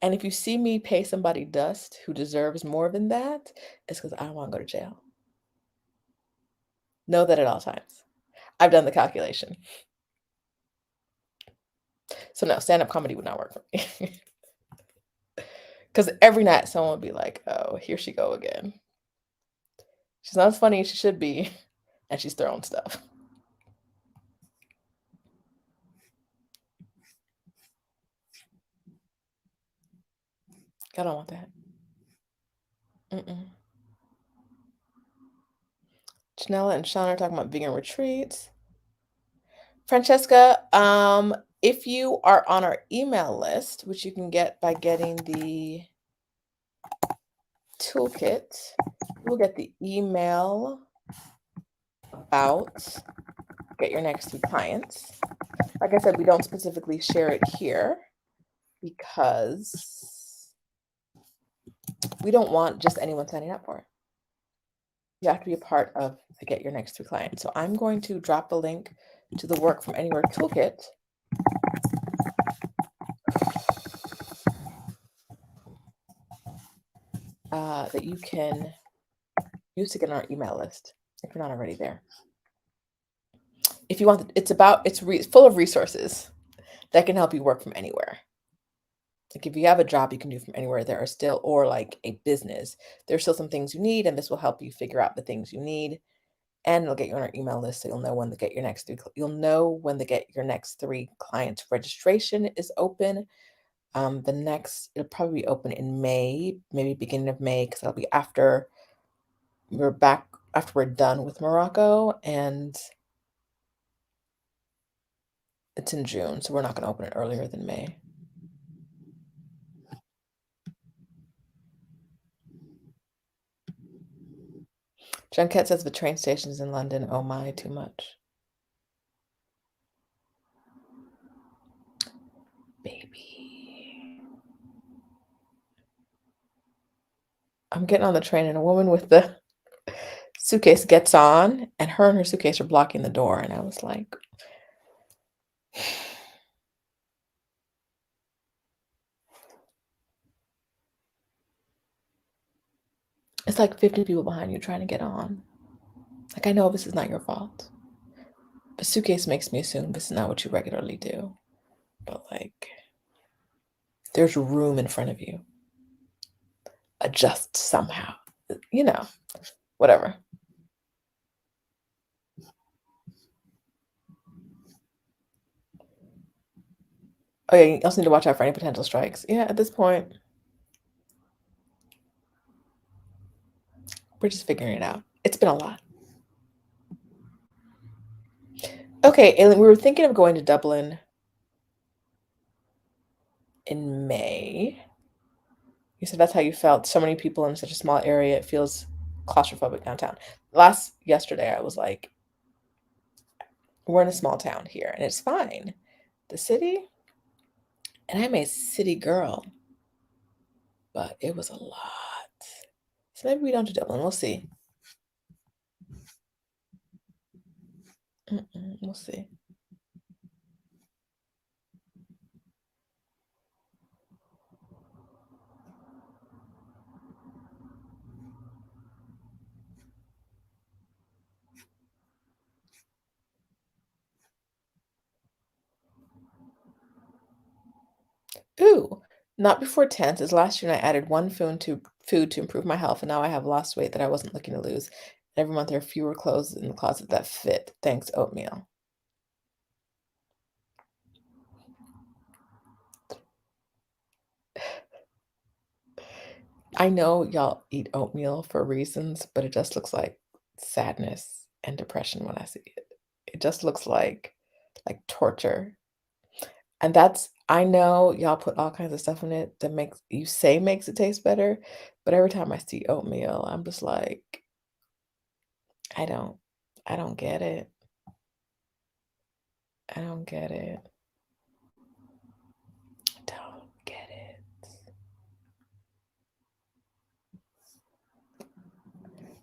And if you see me pay somebody dust who deserves more than that, it's because I don't want to go to jail. Know that at all times. I've done the calculation. So no, stand-up comedy would not work for me. Because every night someone would be like, oh, here she go again. She's not as funny as she should be, and she's throwing stuff. I don't want that. Mm-mm. Janella and Sean are talking about vegan retreats. Francesca, if you are on our email list, which you can get by getting the toolkit, you will get the email about get your next 2 clients. Like I said, we don't specifically share it here because we don't want just anyone signing up for it. You have to be a part of the Get Your Next 3 client. So I'm going to drop a link to the Work from Anywhere toolkit that you can use to get on our email list if you're not already there. If you want, it's full of resources that can help you work from anywhere. Like if you have a job you can do from anywhere, there are still, or like a business, there's still some things you need, and this will help you figure out the things you need, and it'll get you on our email list, so you'll know when the Get Your Next 3. You'll know when the Get Your Next 3 clients registration is open. It'll probably be open in May, maybe beginning of May, because it'll be after we're done with Morocco, and it's in June, so we're not going to open it earlier than May. Junket says the train stations in London, oh my, too much. Baby. I'm getting on the train and a woman with the suitcase gets on, and her suitcase are blocking the door, and I was like, it's like 50 people behind you trying to get on. Like, I know this is not your fault. The suitcase makes me assume this is not what you regularly do. But like, there's room in front of you. Adjust somehow. Whatever. Oh yeah, you also need to watch out for any potential strikes. Yeah, at this point, we're just figuring it out. It's been a lot. Okay, Aileen, we were thinking of going to Dublin in May. You said that's how you felt. So many people in such a small area, it feels claustrophobic downtown. Yesterday, I was like, we're in a small town here, and it's fine. The city, and I'm a city girl, but it was a lot. So maybe we don't do Dublin. We'll see. We'll see. Ooh, not before 10 says last year I added one food to improve my health, and now I have lost weight that I wasn't looking to lose. Every month there are fewer clothes in the closet that fit. Thanks, oatmeal. I know y'all eat oatmeal for reasons, but it just looks like sadness and depression when I see it. It just looks like torture. And I know y'all put all kinds of stuff in it that makes it taste better, but every time I see oatmeal, I'm just like, I don't I don't get it. I don't get it. I don't get it.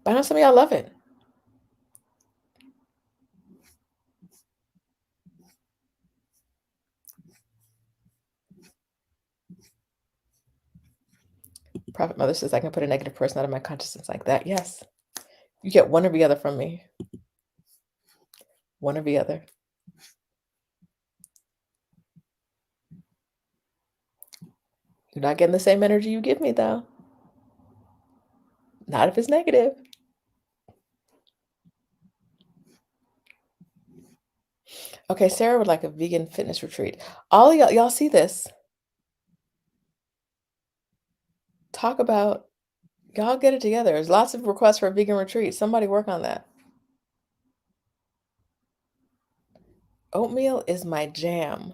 But I know some of y'all love it. Prophet Mother says I can put a negative person out of my consciousness like that. Yes. You get one or the other from me. One or the other. You're not getting the same energy you give me, though. Not if it's negative. Okay, Sarah would like a vegan fitness retreat. All y'all see this. Talk about y'all get it together. There's lots of requests for a vegan retreat. Somebody work on that. Oatmeal is my jam.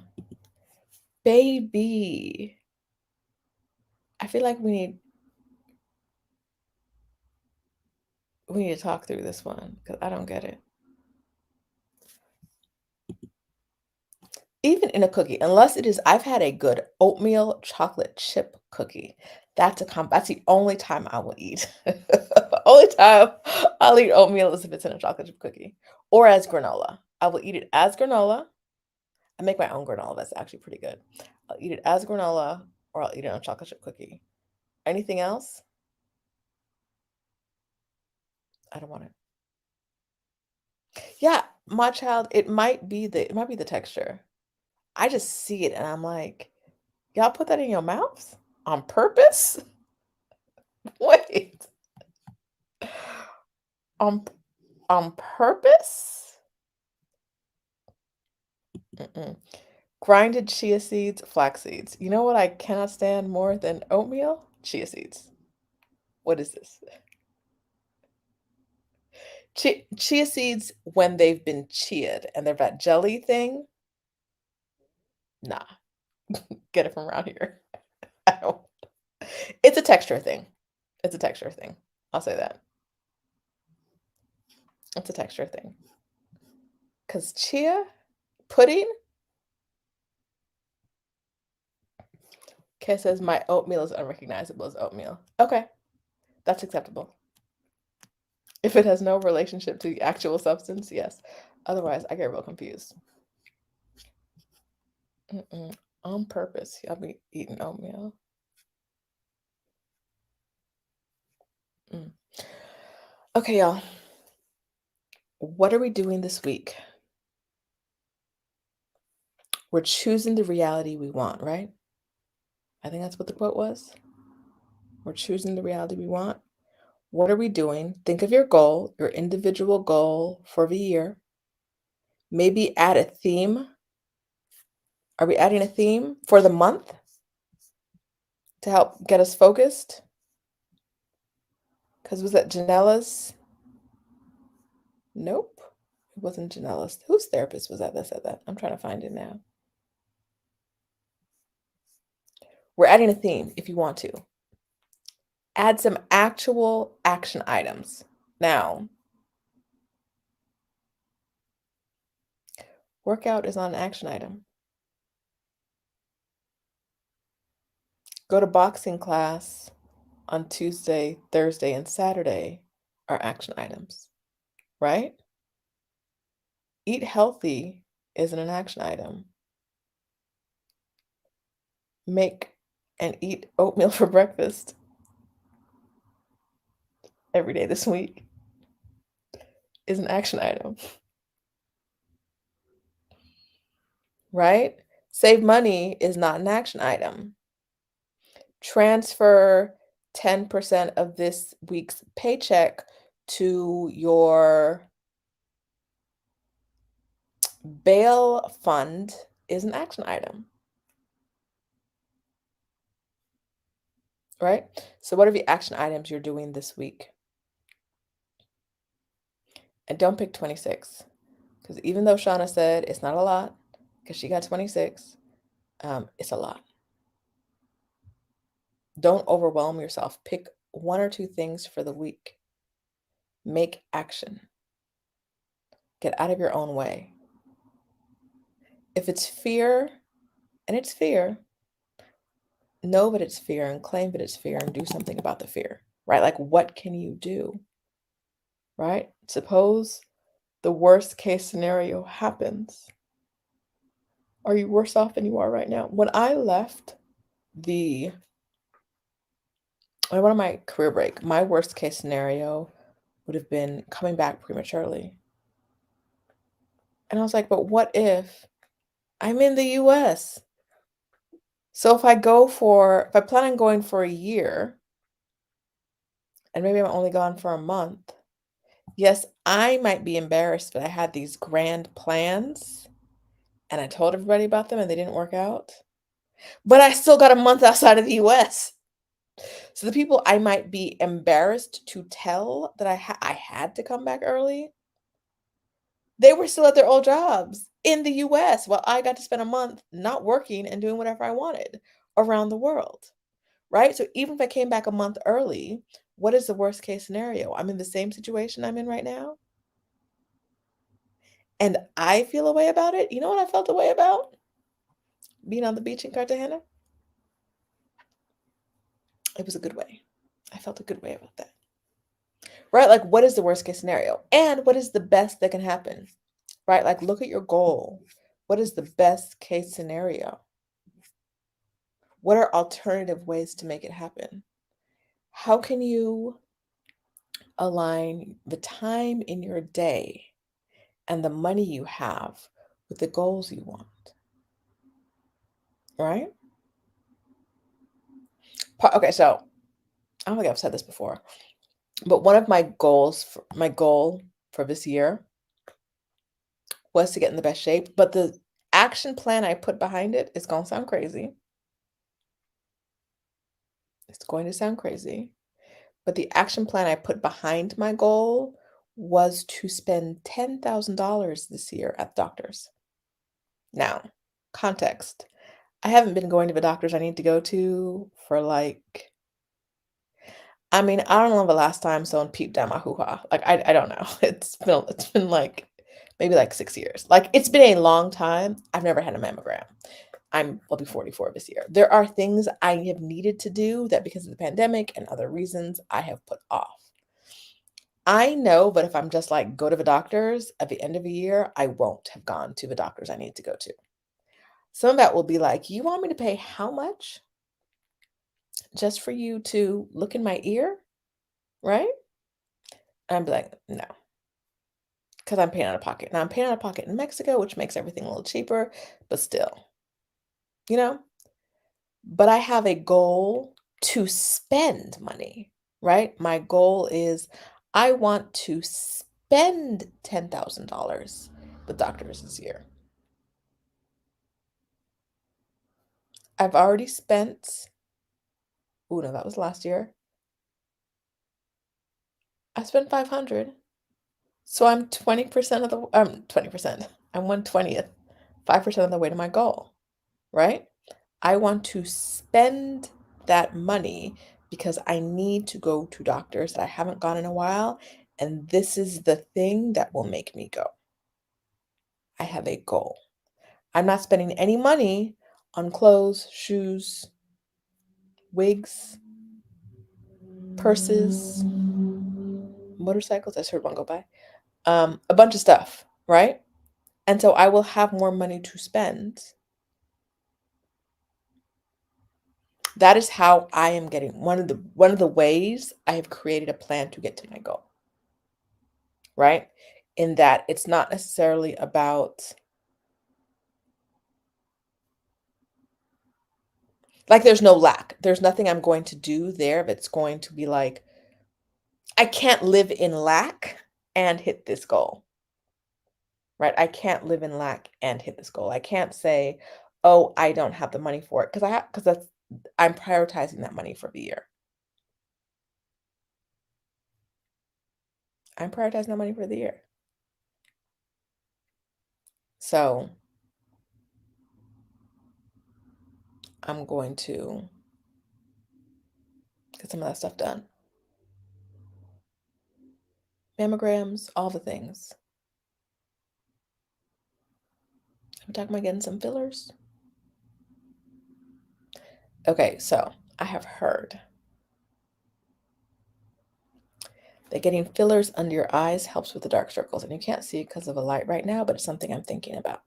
Baby. I feel like we need to talk through this one because I don't get it. Even in a cookie, unless it is I've had a good oatmeal chocolate chip cookie. That's the only time I will eat. The only time I'll eat oatmeal is if it's in a chocolate chip cookie or as granola. I will eat it as granola. I make my own granola, that's actually pretty good. I'll eat it as granola or I'll eat it on a chocolate chip cookie. Anything else? I don't want it. Yeah, my child, it might be the texture. I just see it and I'm like, "Y'all put that in your mouths on purpose? Wait, on on purpose?" Mm-mm. Grinded chia seeds, flax seeds. You know what I cannot stand more than oatmeal? Chia seeds. What is this? Chia seeds when they've been chiaed and they're that jelly thing? Nah, get it from around here. I don't. It's a texture thing. It's a texture thing. I'll say that. It's a texture thing. 'Cause chia pudding? Kay says, "My oatmeal is unrecognizable as oatmeal." Okay, that's acceptable. If it has no relationship to the actual substance, yes. Otherwise, I get real confused. Mm-mm. On purpose, y'all be eating oatmeal. Mm. Okay, y'all. What are we doing this week? We're choosing the reality we want, right? I think that's what the quote was. We're choosing the reality we want. What are we doing? Think of your goal, your individual goal for the year. Maybe add a theme. Are we adding a theme for the month to help get us focused? Because was that Janella's? Nope. It wasn't Janella's. Whose therapist was that said that? I'm trying to find it now. We're adding a theme if you want to. Add some actual action items. Now, workout is not an action item. Go to boxing class on Tuesday, Thursday, and Saturday are action items, right? Eat healthy isn't an action item. Make and eat oatmeal for breakfast every day this week is an action item, right? Save money is not an action item. Transfer 10% of this week's paycheck to your bail fund is an action item, right? So, what are the action items you're doing this week? And don't pick 26 because even though Shauna said it's not a lot because she got 26, it's a lot. Don't overwhelm yourself. Pick one or two things for the week. Make action. Get out of your own way. If it's fear, and it's fear, know that it's fear and claim that it's fear and do something about the fear, right? Like, what can you do, right? Suppose the worst case scenario happens. Are you worse off than you are right now? When I left I went on my career break, my worst case scenario would have been coming back prematurely. And I was like, but what if I'm in the US? So if I plan on going for a year and maybe I'm only gone for a month, yes, I might be embarrassed, but I had these grand plans and I told everybody about them and they didn't work out. But I still got a month outside of the US. So the people I might be embarrassed to tell that I had to come back early, they were still at their old jobs in the US while I got to spend a month not working and doing whatever I wanted around the world, right? So even if I came back a month early, what is the worst case scenario? I'm in the same situation I'm in right now, and I feel a way about it. You know what I felt a way about? being on the beach in Cartagena. It was a good way. I felt a good way about that. Right? Like, what is the worst case scenario? And what is the best that can happen? Right? Like, look at your goal. What is the best case scenario? What are alternative ways to make it happen? How can you align the time in your day and the money you have with the goals you want? Right? Okay, so I don't think I've said this before, but one of my goal for this year was to get in the best shape, but the action plan I put behind it is going to sound crazy. It's going to sound crazy, but the action plan I put behind my goal was to spend $10,000 this year at the doctor's. Now, context. I haven't been going to the doctors I need to go to for like, I mean, I don't know the last time someone peeped down my hoo-ha. Like, I don't know. It's been like maybe like 6 years. Like, it's been a long time. I've never had a mammogram. I'll be 44 this year. There are things I have needed to do that because of the pandemic and other reasons I have put off. I know, but if I'm just like go to the doctors at the end of the year, I won't have gone to the doctors I need to go to. Some of that will be like, you want me to pay how much just for you to look in my ear? Right? And I'm be like, no, because I'm paying out of pocket. Now I'm paying out of pocket in Mexico, which makes everything a little cheaper, but still, you know? But I have a goal to spend money, right? My goal is I want to spend $10,000 with doctors this year. I've already spent, oh no, that was last year. I spent 500. So I'm 20% of the 20%. I'm 1/20th, 5% of the way to my goal, right? I want to spend that money because I need to go to doctors that I haven't gone in a while, and this is the thing that will make me go. I have a goal. I'm not spending any money on clothes, shoes, wigs, purses, motorcycles. I just heard one go by. A bunch of stuff, right? And so I will have more money to spend. That is how I am getting one of the ways I have created a plan to get to my goal, right? In that it's not necessarily about like there's no lack. There's nothing I'm going to do there that's going to be like I can't live in lack and hit this goal, right? I can't live in lack and hit this goal. I can't say, "Oh, I don't have the money for it," because that's I'm prioritizing that money for the year. I'm prioritizing that money for the year. So, I'm going to get some of that stuff done. Mammograms, all the things. I'm talking about getting some fillers. Okay, so I have heard that getting fillers under your eyes helps with the dark circles, and you can't see it because of the light right now, but it's something I'm thinking about.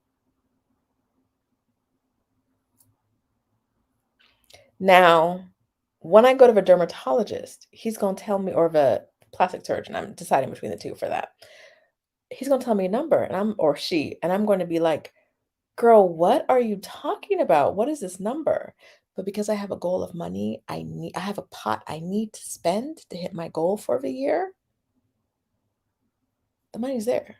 Now, when I go to the dermatologist, he's going to tell me, or the plastic surgeon, I'm deciding between the two for that. He's going to tell me a number, or she, and I'm going to be like, girl, what are you talking about? What is this number? But because I have a goal of money, I have a pot I need to spend to hit my goal for the year. The money's there.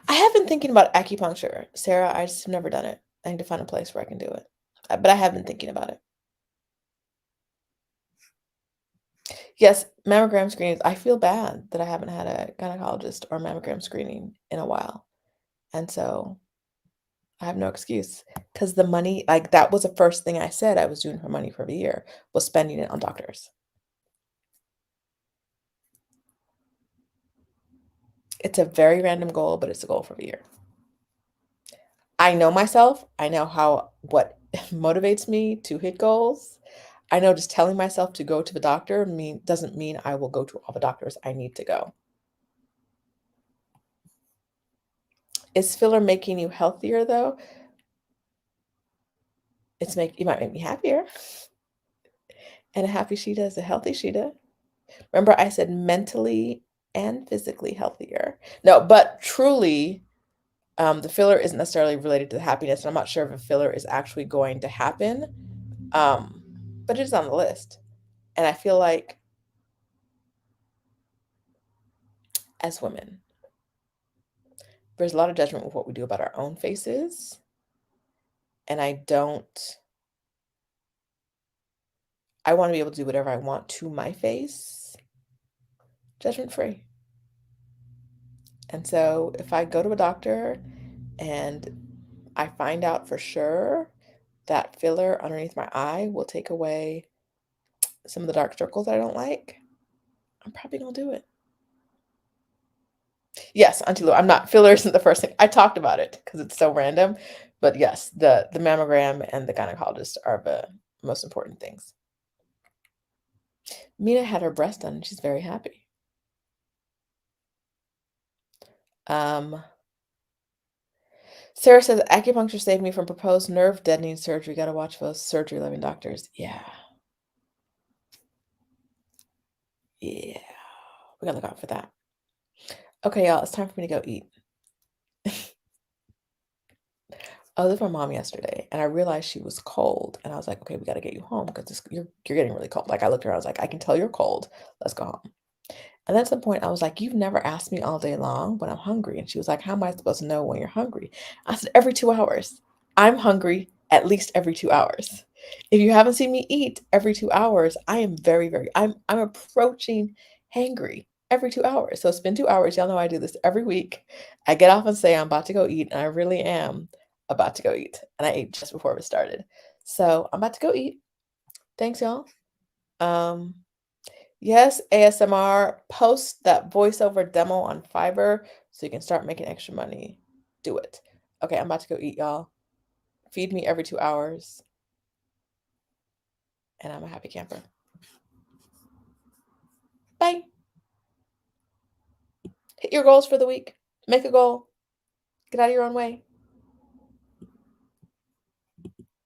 I have been thinking about acupuncture, Sarah. I just have never done it. I need to find a place where I can do it. But I have been thinking about it. Yes, mammogram screenings. I feel bad that I haven't had a gynecologist or mammogram screening in a while. And so I have no excuse because the money, like that was the first thing I said I was doing for money for the year, was spending it on doctors. It's a very random goal, but it's a goal for the year. I know myself. I know how what motivates me to hit goals. I know just telling myself to go to the doctor doesn't mean I will go to all the doctors I need to go. Is filler making you healthier though? It might make me happier. And a happy Sheeta is a healthy Sheeta. Remember, I said mentally and physically healthier. No, but truly, the filler isn't necessarily related to the happiness. And I'm not sure if a filler is actually going to happen, um, but it is on the list. And I feel like as women, there's a lot of judgment with what we do about our own faces. And I want to be able to do whatever I want to my face, judgment free. And so if I go to a doctor and I find out for sure that filler underneath my eye will take away some of the dark circles that I don't like, I'm probably gonna do it. Yes, Auntie Lou, I'm not filler isn't the first thing. I talked about it because it's so random. But yes, the mammogram and the gynecologist are the most important things. Mina had her breast done and she's very happy. Sarah says acupuncture saved me from proposed nerve deadening surgery. Gotta watch those surgery loving doctors. Yeah. Yeah. We gotta look out for that. Okay, y'all, it's time for me to go eat. I was with my mom yesterday and I realized she was cold. And I was like, okay, we gotta get you home because you're getting really cold. Like I looked at her, I was like, I can tell you're cold. Let's go home. And then at some point I was like, you've never asked me all day long when I'm hungry. And she was like, how am I supposed to know when you're hungry? I said, every 2 hours. I'm hungry at least every 2 hours. If you haven't seen me eat every 2 hours, I am I'm approaching hangry every 2 hours. So it's been 2 hours. Y'all know I do this every week. I get off and say I'm about to go eat, and I really am about to go eat. And I ate just before we started. So I'm about to go eat. Thanks, y'all. Um, Yes, ASMR, post that voiceover demo on Fiverr so you can start making extra money. Do it. Okay, I'm about to go eat, y'all. Feed me every 2 hours, and I'm a happy camper. Bye. Hit your goals for the week. Make a goal. Get out of your own way.